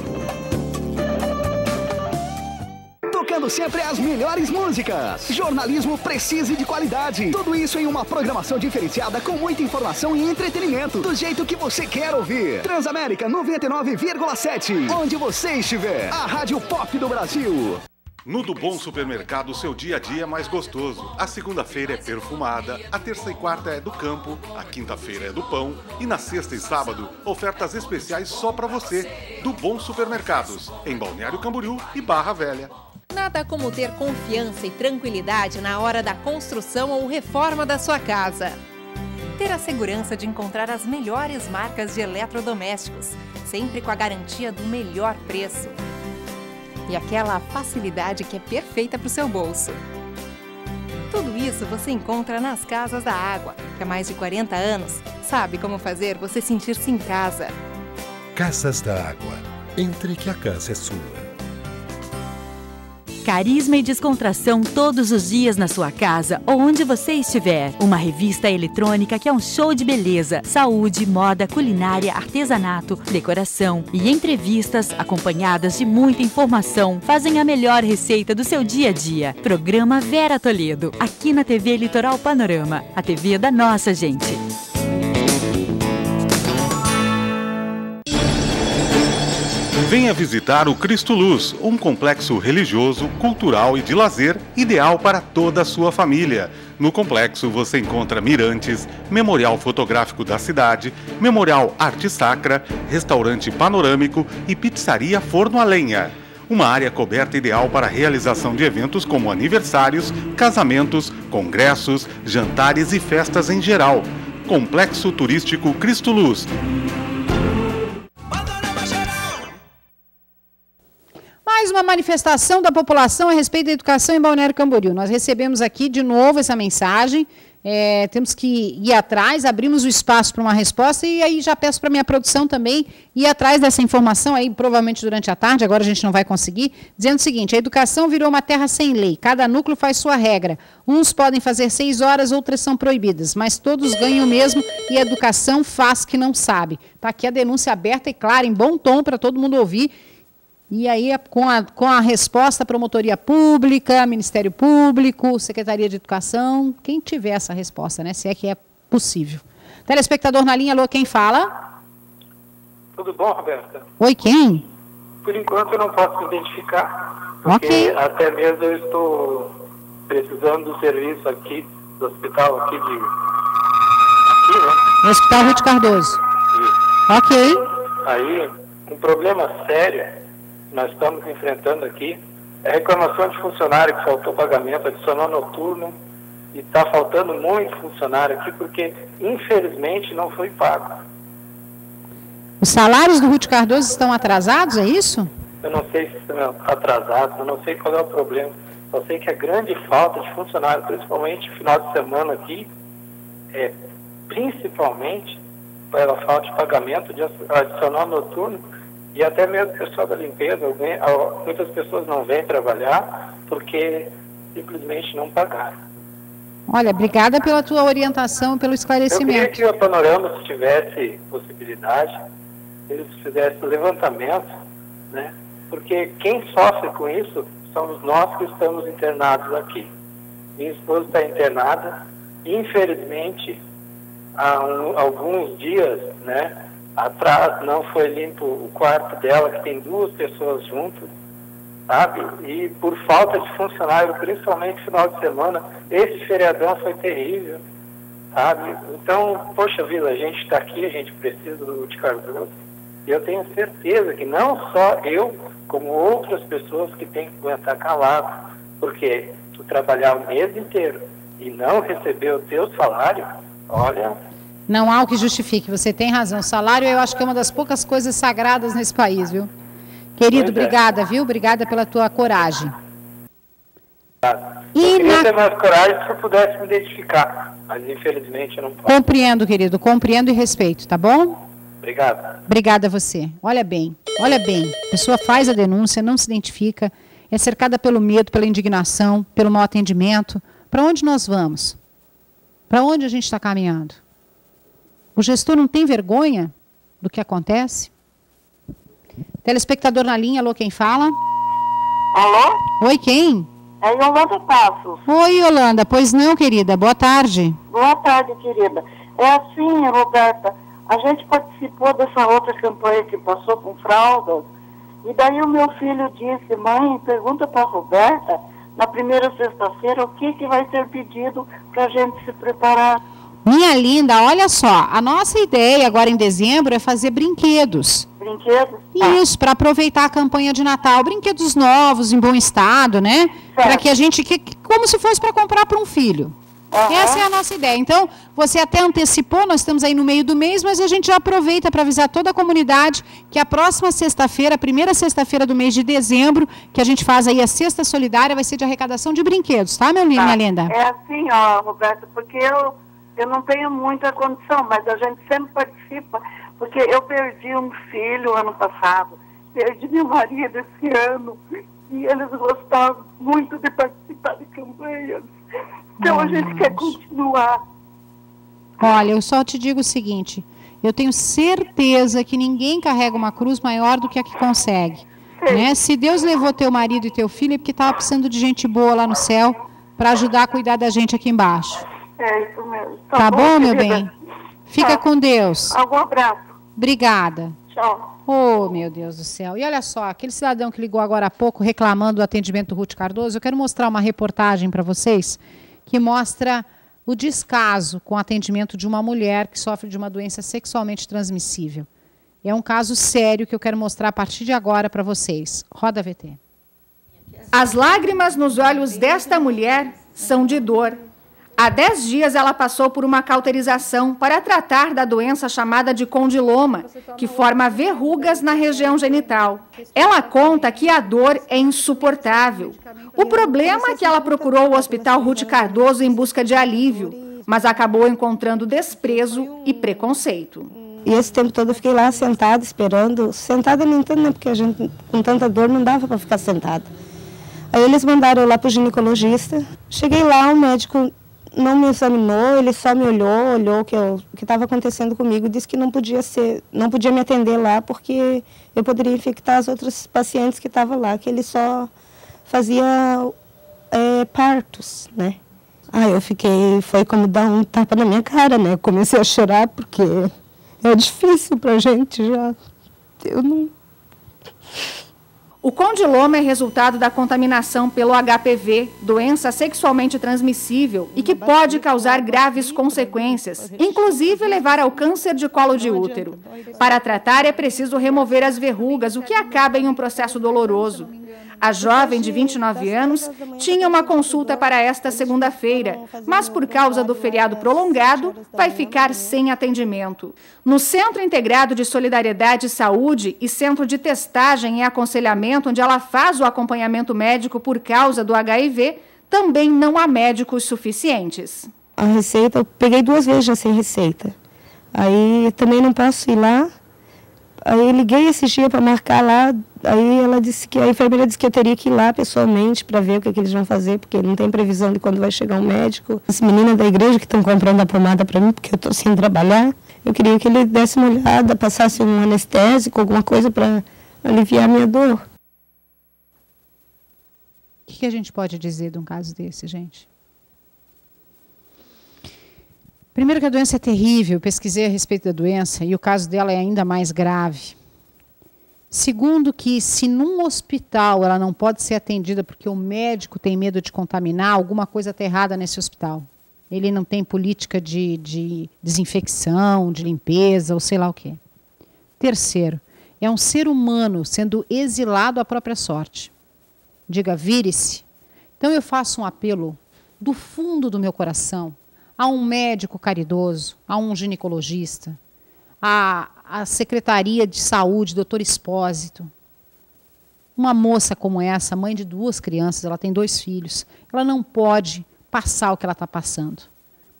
Sempre as melhores músicas, jornalismo preciso e de qualidade, tudo isso em uma programação diferenciada com muita informação e entretenimento, do jeito que você quer ouvir. Transamérica 99,7, onde você estiver, a Rádio Pop do Brasil. No Do Bom Supermercado, o seu dia a dia é mais gostoso. A segunda-feira é perfumada, a terça e quarta é do campo, a quinta-feira é do pão e na sexta e sábado, ofertas especiais só para você. Do Bom Supermercados, em Balneário Camboriú e Barra Velha. Nada como ter confiança e tranquilidade na hora da construção ou reforma da sua casa. Ter a segurança de encontrar as melhores marcas de eletrodomésticos, sempre com a garantia do melhor preço. E aquela facilidade que é perfeita para o seu bolso. Tudo isso você encontra nas Casas da Água, que há mais de 40 anos sabe como fazer você sentir-se em casa. Casas da Água. Entre que a casa é sua. Carisma e descontração todos os dias na sua casa ou onde você estiver. Uma revista eletrônica que é um show de beleza, saúde, moda, culinária, artesanato, decoração e entrevistas acompanhadas de muita informação fazem a melhor receita do seu dia a dia. Programa Vera Toledo, aqui na TV Litoral Panorama, a TV da nossa gente. Venha visitar o Cristo Luz, um complexo religioso, cultural e de lazer ideal para toda a sua família. No complexo você encontra mirantes, memorial fotográfico da cidade, memorial arte sacra, restaurante panorâmico e pizzaria forno a lenha. Uma área coberta ideal para a realização de eventos como aniversários, casamentos, congressos, jantares e festas em geral. Complexo Turístico Cristo Luz. Mais uma manifestação da população a respeito da educação em Balneário Camboriú. Nós recebemos aqui de novo essa mensagem, temos que ir atrás, abrimos o espaço para uma resposta e aí já peço para a minha produção também ir atrás dessa informação aí, provavelmente durante a tarde, agora a gente não vai conseguir, dizendo o seguinte: a educação virou uma terra sem lei, cada núcleo faz sua regra, uns podem fazer 6 horas, outras são proibidas, mas todos ganham mesmo e a educação faz que não sabe. Está aqui a denúncia aberta e clara, em bom tom para todo mundo ouvir. E aí, com a resposta, Promotoria Pública, Ministério Público, Secretaria de Educação, quem tiver essa resposta, né? Se é que é possível. Telespectador na linha, alô, quem fala? Tudo bom, Roberta? Oi, quem? Por enquanto eu não posso me identificar, porque até mesmo eu estou precisando do serviço aqui, do hospital aqui né? No Hospital Ruth Cardoso. Isso. Ok. Aí, um problema sério nós estamos enfrentando aqui é reclamação de funcionário que faltou pagamento, adicional noturno, e está faltando muito funcionário aqui porque, infelizmente, não foi pago. Os salários do Ruth Cardoso estão atrasados, é isso? Eu não sei se estão atrasados, eu não sei qual é o problema, só sei que a grande falta de funcionário, principalmente no final de semana aqui, principalmente pela falta de pagamento de adicional noturno. E até mesmo o pessoal da limpeza, muitas pessoas não vêm trabalhar porque simplesmente não pagaram. Olha, obrigada pela tua orientação, pelo esclarecimento. Eu queria que o Panorama, se tivesse possibilidade, eles fizessem o levantamento, né? Porque quem sofre com isso somos nós que estamos internados aqui. Minha esposa está internada, infelizmente, há alguns dias, né? Atrás não foi limpo o quarto dela, que tem 2 pessoas juntas, sabe? E por falta de funcionário, principalmente no final de semana, esse feriadão foi terrível, sabe? Então, poxa vida, a gente está aqui, a gente precisa do Ruth Cardoso. E eu tenho certeza que não só eu, como outras pessoas que têm que aguentar calado, porque tu trabalhar o mês inteiro e não receber o teu salário, olha... Não há o que justifique, você tem razão. O salário eu acho que é uma das poucas coisas sagradas nesse país, viu? Querido, obrigada, viu? Obrigada pela tua coragem. Eu queria ter mais coragem se eu pudesse me identificar, mas infelizmente eu não posso. Compreendo, querido, compreendo e respeito, tá bom? Obrigado. Obrigada a você. Olha bem, a pessoa faz a denúncia, não se identifica, é cercada pelo medo, pela indignação, pelo mau atendimento. Para onde nós vamos? Para onde a gente está caminhando? O gestor não tem vergonha do que acontece? Telespectador na linha, alô, quem fala? Alô? Oi, quem? É Yolanda Passos. Oi, Yolanda. Pois não, querida. Boa tarde. Boa tarde, querida. É assim, Roberta, a gente participou dessa outra campanha que passou com fraldas E daí o meu filho disse, mãe, pergunta para a Roberta, na primeira sexta-feira, o que vai ser pedido para a gente se preparar. Minha linda, olha só, a nossa ideia agora em dezembro é fazer brinquedos. Brinquedos? Isso, para aproveitar a campanha de Natal. Brinquedos novos, em bom estado, né? Para que a gente, como se fosse para comprar para um filho. Essa é a nossa ideia. Então, você até antecipou, nós estamos aí no meio do mês, mas a gente já aproveita para avisar toda a comunidade que a próxima sexta-feira, a primeira sexta-feira do mês de dezembro, que a gente faz aí a Cesta Solidária, vai ser de arrecadação de brinquedos, tá, minha linda? É assim, ó, Roberta, porque eu não tenho muita condição, mas a gente sempre participa, porque eu perdi um filho ano passado, perdi meu marido esse ano, e eles gostavam muito de participar de campanhas. Então a gente quer continuar. Olha, eu só te digo o seguinte, eu tenho certeza que ninguém carrega uma cruz maior do que a que consegue. Né? Se Deus levou teu marido e teu filho, é porque estava precisando de gente boa lá no céu para ajudar a cuidar da gente aqui embaixo. É isso mesmo. Tá bom, meu bem? Fica com Deus. Um abraço. Obrigada. Tchau. Oh, meu Deus do céu. E olha só, aquele cidadão que ligou agora há pouco reclamando do atendimento do Ruth Cardoso, eu quero mostrar uma reportagem para vocês que mostra o descaso com o atendimento de uma mulher que sofre de uma doença sexualmente transmissível. É um caso sério que eu quero mostrar a partir de agora para vocês. Roda VT. As lágrimas nos olhos desta mulher são de dor. Há 10 dias ela passou por uma cauterização para tratar da doença chamada de condiloma, que forma verrugas na região genital. Ela conta que a dor é insuportável. O problema é que ela procurou o Hospital Ruth Cardoso em busca de alívio, mas acabou encontrando desprezo e preconceito. E esse tempo todo eu fiquei lá sentada, esperando. Sentada nem tanto, né? Porque a gente com tanta dor não dava para ficar sentada. Aí eles mandaram eu lá para o ginecologista. Cheguei lá, o médico não me examinou, ele só me olhou o que estava acontecendo comigo, disse que não podia me atender lá porque eu poderia infectar as outras pacientes que estavam lá, que ele só fazia partos, né? Eu fiquei, foi como dar um tapa na minha cara, né? Eu comecei a chorar porque é difícil pra gente já. Eu não... O condiloma é resultado da contaminação pelo HPV, doença sexualmente transmissível e que pode causar graves consequências, inclusive levar ao câncer de colo de útero. Para tratar é preciso remover as verrugas, o que acaba em um processo doloroso. A jovem de 29 anos tinha uma consulta para esta segunda-feira, mas por causa do feriado prolongado, vai ficar sem atendimento. No Centro Integrado de Solidariedade e Saúde e Centro de Testagem e Aconselhamento, onde ela faz o acompanhamento médico por causa do HIV, também não há médicos suficientes. A receita, eu peguei 2 vezes já sem receita. Aí também não posso ir lá. Aí liguei esse dia para marcar lá, aí ela disse que a enfermeira disse que eu teria que ir lá pessoalmente para ver o que eles vão fazer, porque não tem previsão de quando vai chegar um médico. As meninas da igreja que estão comprando a pomada para mim, porque eu estou sem trabalhar, eu queria que ele desse uma olhada, passasse um anestésico, alguma coisa para aliviar a minha dor. O que a gente pode dizer de um caso desse, gente? Primeiro que a doença é terrível, pesquisei a respeito da doença e o caso dela é ainda mais grave. Segundo que se num hospital ela não pode ser atendida porque o médico tem medo de contaminar, alguma coisa está errada nesse hospital. Ele não tem política de desinfecção, de limpeza ou sei lá o quê. Terceiro, é um ser humano sendo exilado à própria sorte. Diga, vire-se. Então eu faço um apelo do fundo do meu coração a um médico caridoso, a um ginecologista, a Secretaria de Saúde, doutor Espósito. Uma moça como essa, mãe de 2 crianças, ela tem 2 filhos, ela não pode passar o que ela está passando.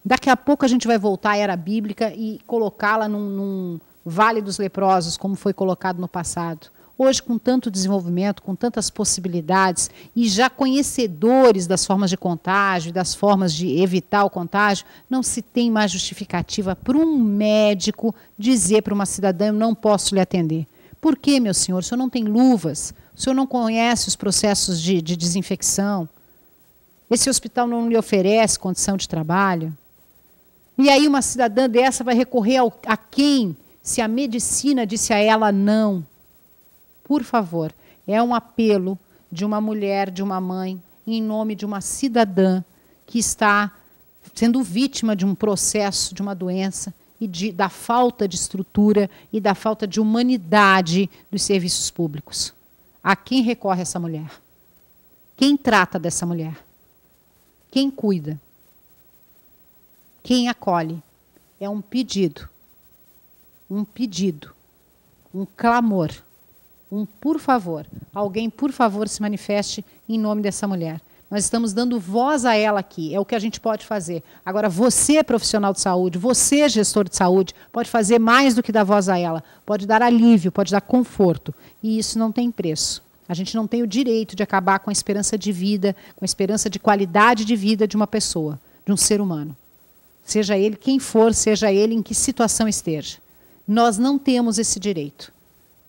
Daqui a pouco a gente vai voltar à era bíblica e colocá-la num vale dos leprosos, como foi colocado no passado. Hoje, com tanto desenvolvimento, com tantas possibilidades, e já conhecedores das formas de contágio, das formas de evitar o contágio, não se tem mais justificativa para um médico dizer para uma cidadã, eu não posso lhe atender. Por quê, meu senhor? O senhor não tem luvas? O senhor não conhece os processos de desinfecção? Esse hospital não lhe oferece condição de trabalho? E aí uma cidadã dessa vai recorrer a quem? Se a medicina disse a ela não. por favor, é um apelo de uma mulher, de uma mãe, em nome de uma cidadã que está sendo vítima de um processo, de uma doença, e da falta de estrutura e da falta de humanidade dos serviços públicos. A quem recorre essa mulher? Quem trata dessa mulher? Quem cuida? Quem acolhe? É um pedido, um clamor, por favor. Alguém, por favor, se manifeste em nome dessa mulher. Nós estamos dando voz a ela aqui, é o que a gente pode fazer. Agora, você, profissional de saúde, você, gestor de saúde, pode fazer mais do que dar voz a ela. Pode dar alívio, pode dar conforto. E isso não tem preço. A gente não tem o direito de acabar com a esperança de vida, com a esperança de qualidade de vida de uma pessoa, de um ser humano. Seja ele quem for, seja ele em que situação esteja. Nós não temos esse direito.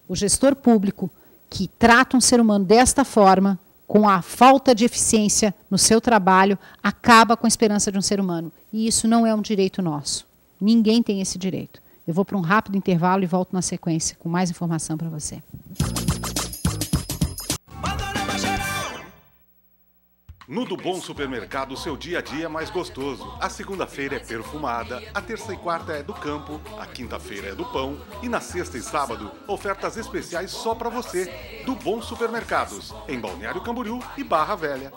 O gestor público que trata um ser humano desta forma, com a falta de eficiência no seu trabalho, acaba com a esperança de um ser humano. E isso não é um direito nosso. Ninguém tem esse direito. Eu vou para um rápido intervalo e volto na sequência com mais informação para você. No Do Bom Supermercado, seu dia a dia é mais gostoso. A segunda-feira é perfumada, a terça e quarta é do campo, a quinta-feira é do pão e na sexta e sábado, ofertas especiais só para você. Do Bom Supermercados, em Balneário Camboriú e Barra Velha.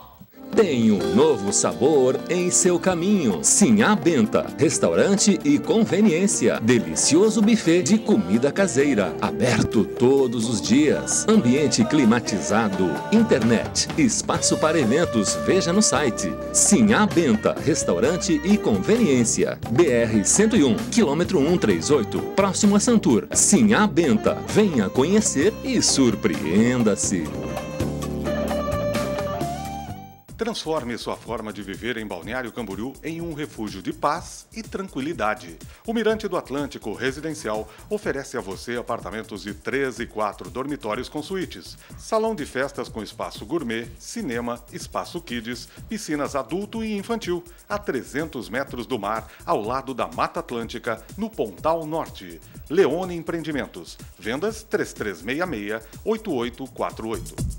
Tem um novo sabor em seu caminho. Sinhá Benta, restaurante e conveniência. Delicioso buffet de comida caseira. Aberto todos os dias. Ambiente climatizado. Internet. Espaço para eventos. Veja no site. Sinhá Benta, restaurante e conveniência. BR-101, quilômetro 138, próximo a Santur. Sinhá Benta. Venha conhecer e surpreenda-se. Transforme sua forma de viver em Balneário Camboriú em um refúgio de paz e tranquilidade. O Mirante do Atlântico Residencial oferece a você apartamentos de 3 e 4 dormitórios com suítes, salão de festas com espaço gourmet, cinema, espaço kids, piscinas adulto e infantil, a 300 metros do mar, ao lado da Mata Atlântica, no Pontal Norte. Leone Empreendimentos. Vendas 3366-8848.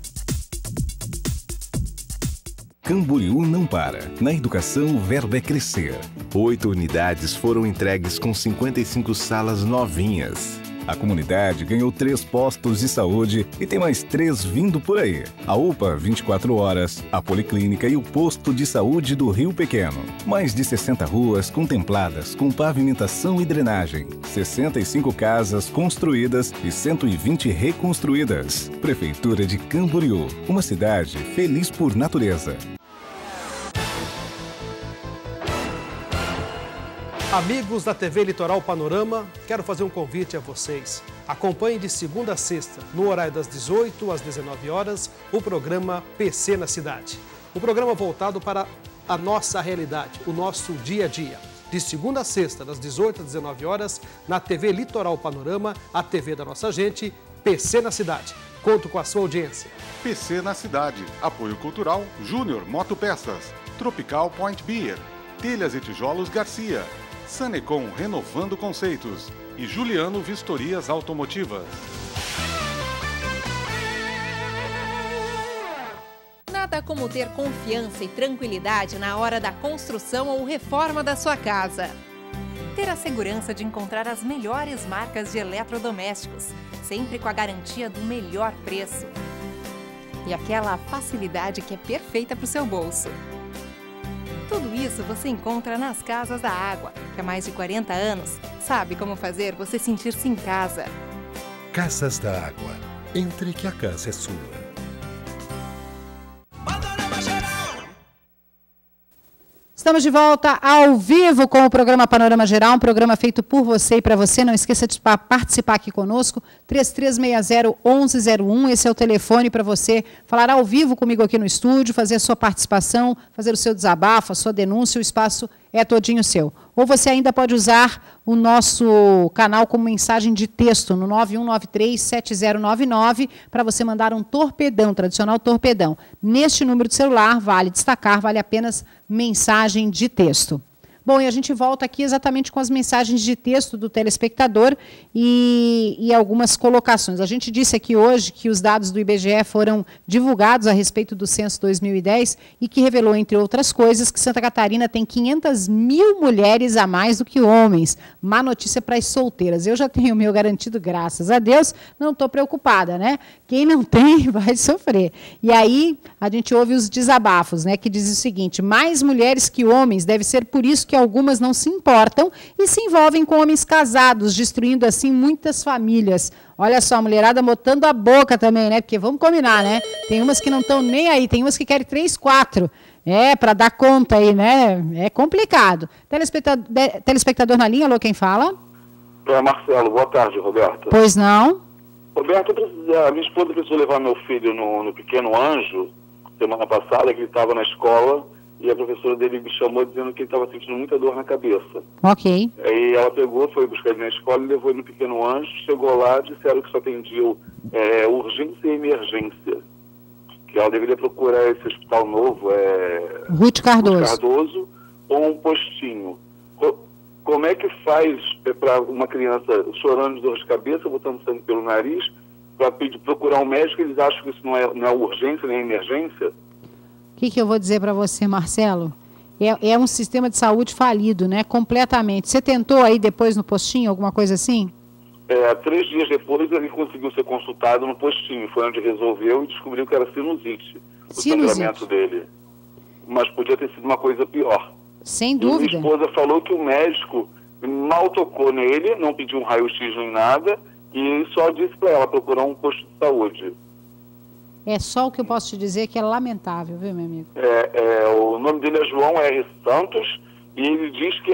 Camboriú não para. Na educação, o verbo é crescer. 8 unidades foram entregues com 55 salas novinhas. A comunidade ganhou 3 postos de saúde e tem mais 3 vindo por aí. A UPA 24 horas, a Policlínica e o Posto de Saúde do Rio Pequeno. Mais de 60 ruas contempladas com pavimentação e drenagem. 65 casas construídas e 120 reconstruídas. Prefeitura de Camboriú, uma cidade feliz por natureza. Amigos da TV Litoral Panorama, quero fazer um convite a vocês. Acompanhe de segunda a sexta, no horário das 18 às 19 horas, o programa PC na Cidade. Um programa voltado para a nossa realidade, o nosso dia a dia. De segunda a sexta, das 18 às 19 horas, na TV Litoral Panorama, a TV da nossa gente, PC na Cidade. Conto com a sua audiência. PC na Cidade. Apoio Cultural Júnior Motopeças. Tropical Point Beer. Telhas e Tijolos Garcia. Sanecom Renovando Conceitos e Juliano Vistorias Automotivas. Nada como ter confiança e tranquilidade na hora da construção ou reforma da sua casa. Ter a segurança de encontrar as melhores marcas de eletrodomésticos, sempre com a garantia do melhor preço. E aquela facilidade que é perfeita para o seu bolso. Tudo isso você encontra nas Casas da Água, que há mais de 40 anos sabe como fazer você sentir-se em casa. Casas da Água. Entre que a casa é sua. Estamos de volta ao vivo com o programa Panorama Geral, um programa feito por você e para você. Não esqueça de participar aqui conosco, 3360-1101, esse é o telefone para você falar ao vivo comigo aqui no estúdio, fazer a sua participação, fazer o seu desabafo, a sua denúncia, o espaço é todinho seu. Ou você ainda pode usar o nosso canal como mensagem de texto no 9193-7099 para você mandar um torpedão, tradicional torpedão. Neste número de celular, vale destacar, vale apenas mensagem de texto. Bom, e a gente volta aqui exatamente com as mensagens de texto do telespectador e algumas colocações. A gente disse aqui hoje que os dados do IBGE foram divulgados a respeito do censo 2010 e que revelou, entre outras coisas, que Santa Catarina tem 500 mil mulheres a mais do que homens. Má notícia para as solteiras. Eu já tenho o meu garantido, graças a Deus, não estou preocupada, né? Quem não tem vai sofrer. E aí a gente ouve os desabafos, né, que diz o seguinte: mais mulheres que homens, deve ser por isso que algumas não se importam e se envolvem com homens casados, destruindo assim muitas famílias. Olha só, a mulherada botando a boca também, né? Porque vamos combinar, né? Tem umas que não estão nem aí, tem umas que querem 3, 4. Para dar conta aí, né? É complicado. Telespectador na linha, alô, quem fala? É Marcelo, boa tarde, Roberto. Pois não? Roberto, a minha esposa precisou levar meu filho no Pequeno Anjo, semana passada, que ele estava na escola, e a professora dele me chamou dizendo que ele estava sentindo muita dor na cabeça. Ok. Aí ela pegou, foi buscar ele na escola e levou ele no Pequeno Anjo, chegou lá, disseram que só atendiam urgência e emergência. Que ela deveria procurar esse hospital novo, Ruth Cardoso, ou um postinho. Como é que faz para uma criança chorando de dor de cabeça, botando sangue pelo nariz, para procurar um médico? Eles acham que isso não é urgência nem emergência? O que eu vou dizer para você, Marcelo? É um sistema de saúde falido, né? Completamente. Você tentou aí depois no postinho, alguma coisa assim? 3 dias depois ele conseguiu ser consultado no postinho. Foi onde resolveu e descobriu que era sinusite. O sangramento dele. Mas podia ter sido uma coisa pior. Sem dúvida. Minha esposa falou que o médico mal tocou nele, não pediu um raio-x nem nada, e só disse para ela procurar um posto de saúde. É só o que eu posso te dizer, que é lamentável, viu, meu amigo? O nome dele é João R. Santos, e ele diz que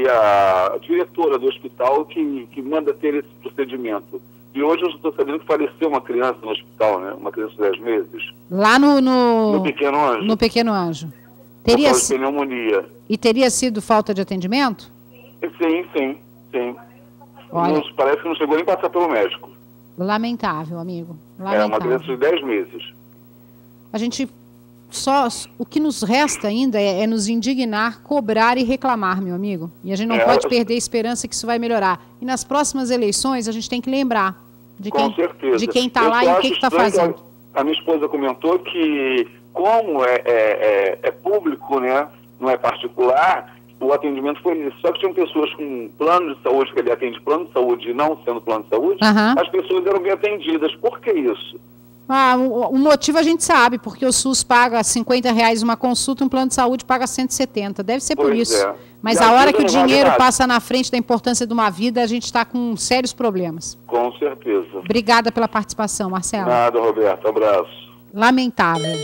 a diretora do hospital que manda ter esse procedimento. E hoje eu estou sabendo que faleceu uma criança no hospital, né? Uma criança de 10 meses. Lá no Pequeno Anjo. No Pequeno Anjo. Teria pneumonia. E teria sido falta de atendimento? Sim. Olha, parece que não chegou nem a passar pelo médico. Lamentável, amigo. Lamentável. Uma criança de 10 meses. A gente o que nos resta ainda é nos indignar, cobrar e reclamar, meu amigo. E a gente não pode perder a esperança que isso vai melhorar. E nas próximas eleições a gente tem que lembrar de quem está lá e o que está fazendo. A minha esposa comentou que, como é público, né, não é particular, o atendimento foi isso. Só que tinham pessoas com plano de saúde, que ele atende plano de saúde e não sendo plano de saúde, as pessoas eram bem atendidas. Por que isso? O motivo a gente sabe, porque o SUS paga R$50 uma consulta, um plano de saúde paga 170. Deve ser por isso. Mas a hora que o dinheiro passa na frente da importância de uma vida, a gente está com sérios problemas. Com certeza. Obrigada pela participação, Marcelo. Nada, Roberto. Abraço. Lamentável.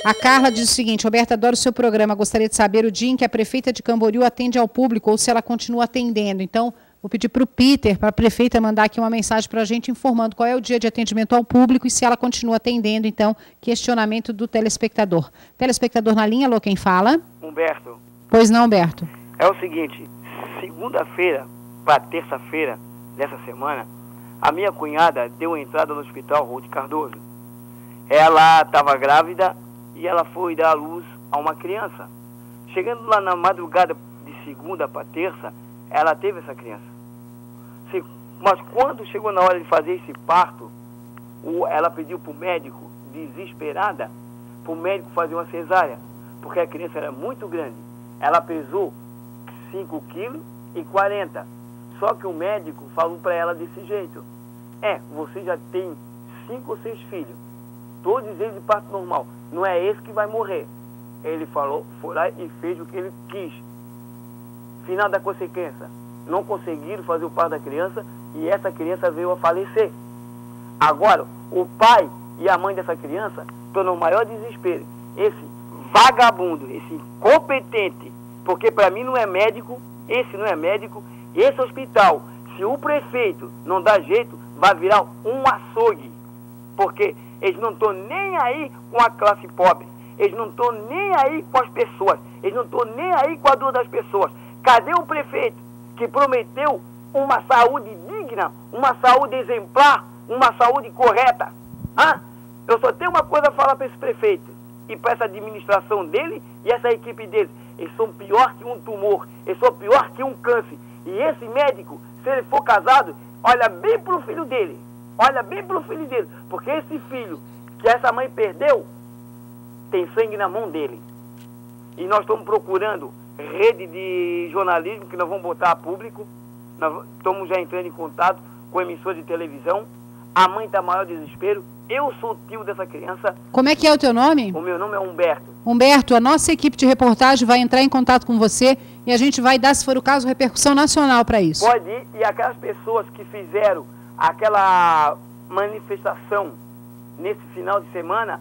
A Carla diz o seguinte: Roberto, adoro o seu programa. Gostaria de saber o dia em que a prefeita de Camboriú atende ao público ou se ela continua atendendo. Então, vou pedir para o Peter, para a prefeita, mandar aqui uma mensagem para a gente informando qual é o dia de atendimento ao público e se ela continua atendendo. Então, questionamento do telespectador. Telespectador na linha, alô, quem fala? Humberto. Pois não, Humberto. É o seguinte, segunda-feira para terça-feira dessa semana, a minha cunhada deu entrada no hospital Ruth Cardoso. Ela estava grávida e ela foi dar à luz a uma criança. Chegando lá na madrugada de segunda para terça, ela teve essa criança. Mas quando chegou na hora de fazer esse parto, ela pediu para o médico, desesperada, para o médico fazer uma cesárea, porque a criança era muito grande. Ela pesou 5,40 kg. Só que o médico falou para ela desse jeito: você já tem 5 ou 6 filhos, todos eles de parto normal, não é esse que vai morrer. Ele falou, foi lá e fez o que ele quis. Final da consequência, não conseguiram fazer o parto da criança e essa criança veio a falecer. Agora, o pai e a mãe dessa criança estão no maior desespero. Esse vagabundo, esse incompetente, porque para mim não é médico, esse não é médico, esse hospital, se o prefeito não dá jeito, vai virar um açougue, porque eles não estão nem aí com a classe pobre, eles não estão nem aí com as pessoas, eles não estão nem aí com a dor das pessoas. Cadê o prefeito que prometeu uma saúde digna, uma saúde exemplar, uma saúde correta? Eu só tenho uma coisa a falar para esse prefeito e para essa administração dele e essa equipe dele. eles são pior que um tumor, eles são pior que um câncer. E esse médico, se ele for casado, olha bem pro filho dele, porque esse filho que essa mãe perdeu, tem sangue na mão dele. E nós estamos procurando rede de jornalismo que nós vamos botar a público, nós estamos já entrando em contato com emissora de televisão, a mãe está maior desespero, eu sou tio dessa criança. Como é que é o teu nome? O meu nome é Humberto. Humberto, a nossa equipe de reportagem vai entrar em contato com você e a gente vai dar, se for o caso, repercussão nacional para isso. Pode ir, e aquelas pessoas que fizeram aquela manifestação nesse final de semana,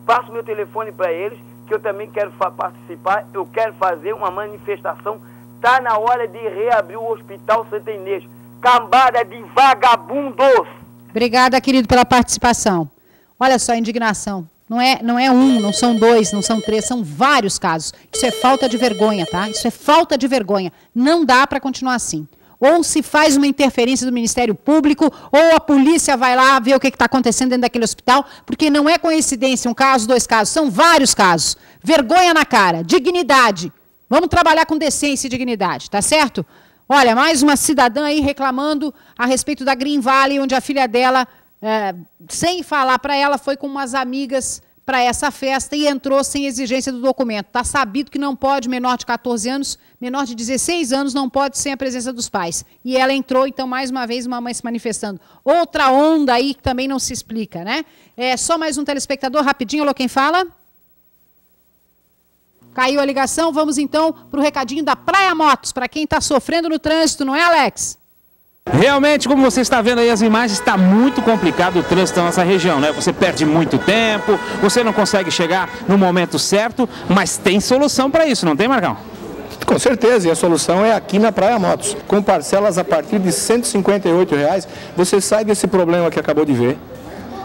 passo meu telefone para eles, que eu também quero participar, eu quero fazer uma manifestação. Está na hora de reabrir o Hospital Santa Inês. Cambada de vagabundos! Obrigada, querido, pela participação. Olha só a indignação. Não é um, não são dois, não são três, são vários casos. Isso é falta de vergonha, tá? Isso é falta de vergonha. Não dá para continuar assim. Ou se faz uma interferência do Ministério Público, ou a polícia vai lá ver o que está acontecendo dentro daquele hospital, porque não é coincidência um caso, dois casos, são vários casos. Vergonha na cara, dignidade. Vamos trabalhar com decência e dignidade, tá certo? Olha, mais uma cidadã aí reclamando a respeito da Green Valley, onde a filha dela, sem falar para ela, foi com umas amigas para essa festa e entrou sem exigência do documento. Está sabido que não pode, menor de 14 anos, menor de 16 anos, não pode sem a presença dos pais. E ela entrou, então, mais uma vez, uma mãe se manifestando. Outra onda aí que também não se explica, né? Só mais um telespectador, rapidinho, alô, quem fala? Caiu a ligação, vamos então para o recadinho da Praia Motos, para quem está sofrendo no trânsito, não é, Alex? Realmente, como você está vendo aí as imagens, está muito complicado o trânsito na nossa região, né? Você perde muito tempo, você não consegue chegar no momento certo, mas tem solução para isso, não tem, Marcão? Com certeza, e a solução é aqui na Praia Motos. Com parcelas a partir de R$ 158,00, você sai desse problema que acabou de ver,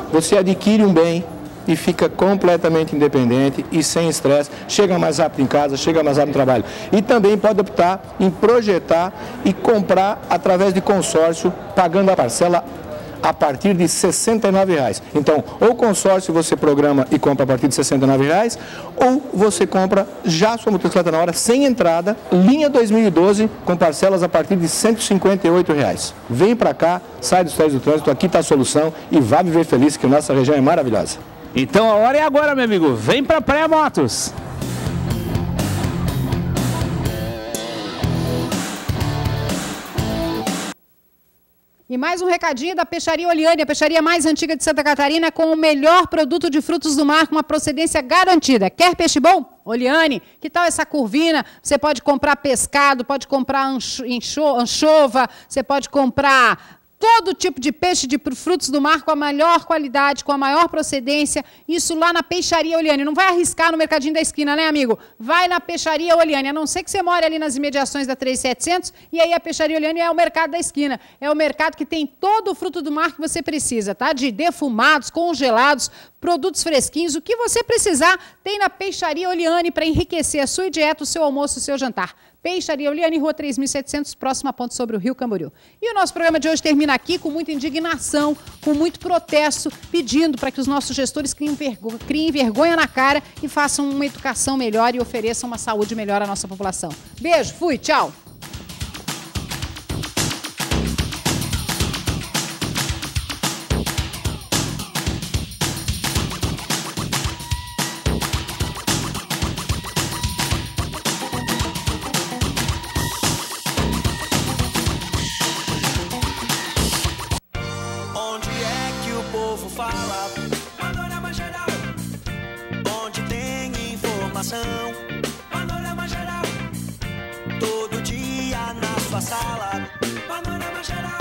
você adquire um bem e fica completamente independente e sem estresse, chega mais rápido em casa, chega mais rápido no trabalho. E também pode optar em projetar e comprar através de consórcio, pagando a parcela a partir de R$ 69,00. Então, ou consórcio você programa e compra a partir de R$ 69,00, ou você compra já sua motocicleta na hora, sem entrada, linha 2012, com parcelas a partir de R$ 158,00. Vem para cá, sai do estresse do trânsito, aqui está a solução e vá viver feliz, que a nossa região é maravilhosa. Então a hora é agora, meu amigo. Vem pra Praia Motos. E mais um recadinho da Peixaria Oliane, a peixaria mais antiga de Santa Catarina, com o melhor produto de frutos do mar, com uma procedência garantida. Quer peixe bom? Oliane. Que tal essa curvina? Você pode comprar pescado, pode comprar anchova, você pode comprar todo tipo de peixe de frutos do mar com a melhor qualidade, com a maior procedência, isso lá na Peixaria Oliane. Não vai arriscar no mercadinho da esquina, né, amigo? Vai na Peixaria Oliane, a não ser que você more ali nas imediações da 3700, e aí a Peixaria Oliane é o mercado da esquina. É o mercado que tem todo o fruto do mar que você precisa, tá? De defumados, congelados, produtos fresquinhos, o que você precisar tem na Peixaria Oliane para enriquecer a sua dieta, o seu almoço, o seu jantar. Peixaria Oliane, Rua 3.700, próxima ponte sobre o Rio Camboriú. E o nosso programa de hoje termina aqui com muita indignação, com muito protesto, pedindo para que os nossos gestores criem vergonha na cara e façam uma educação melhor e ofereçam uma saúde melhor à nossa população. Beijo, fui, tchau! Panorama Geral, todo dia na sua sala. Panorama Geral,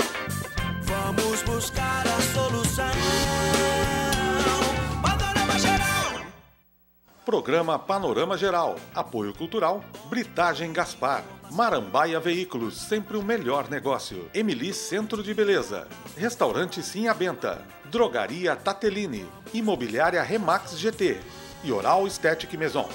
vamos buscar a solução. Panorama Geral. Programa Panorama Geral. Apoio Cultural, Britagem Gaspar. Marambaia Veículos, sempre o melhor negócio. Emily Centro de Beleza. Restaurante Sinha Benta. Drogaria Tatelini. Imobiliária Remax GT. E Oral Estética Maison.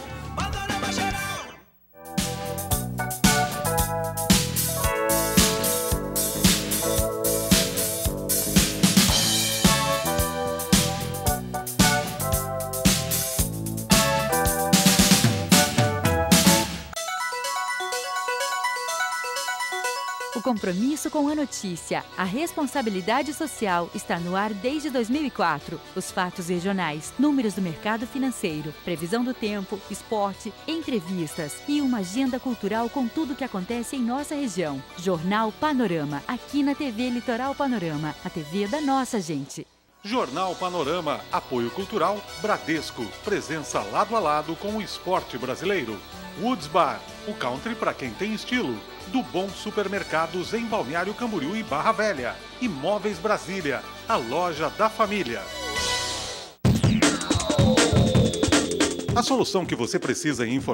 compromisso com a notícia, a responsabilidade social está no ar desde 2004. Os fatos regionais, números do mercado financeiro, previsão do tempo, esporte, entrevistas e uma agenda cultural com tudo o que acontece em nossa região. Jornal Panorama, aqui na TV Litoral Panorama, a TV da nossa gente. Jornal Panorama, apoio cultural, Bradesco, presença lado a lado com o esporte brasileiro. Woods Bar, o country para quem tem estilo. Do Bom Supermercados em Balneário Camboriú e Barra Velha. E Móveis Brasília, a loja da família. A solução que você precisa em informática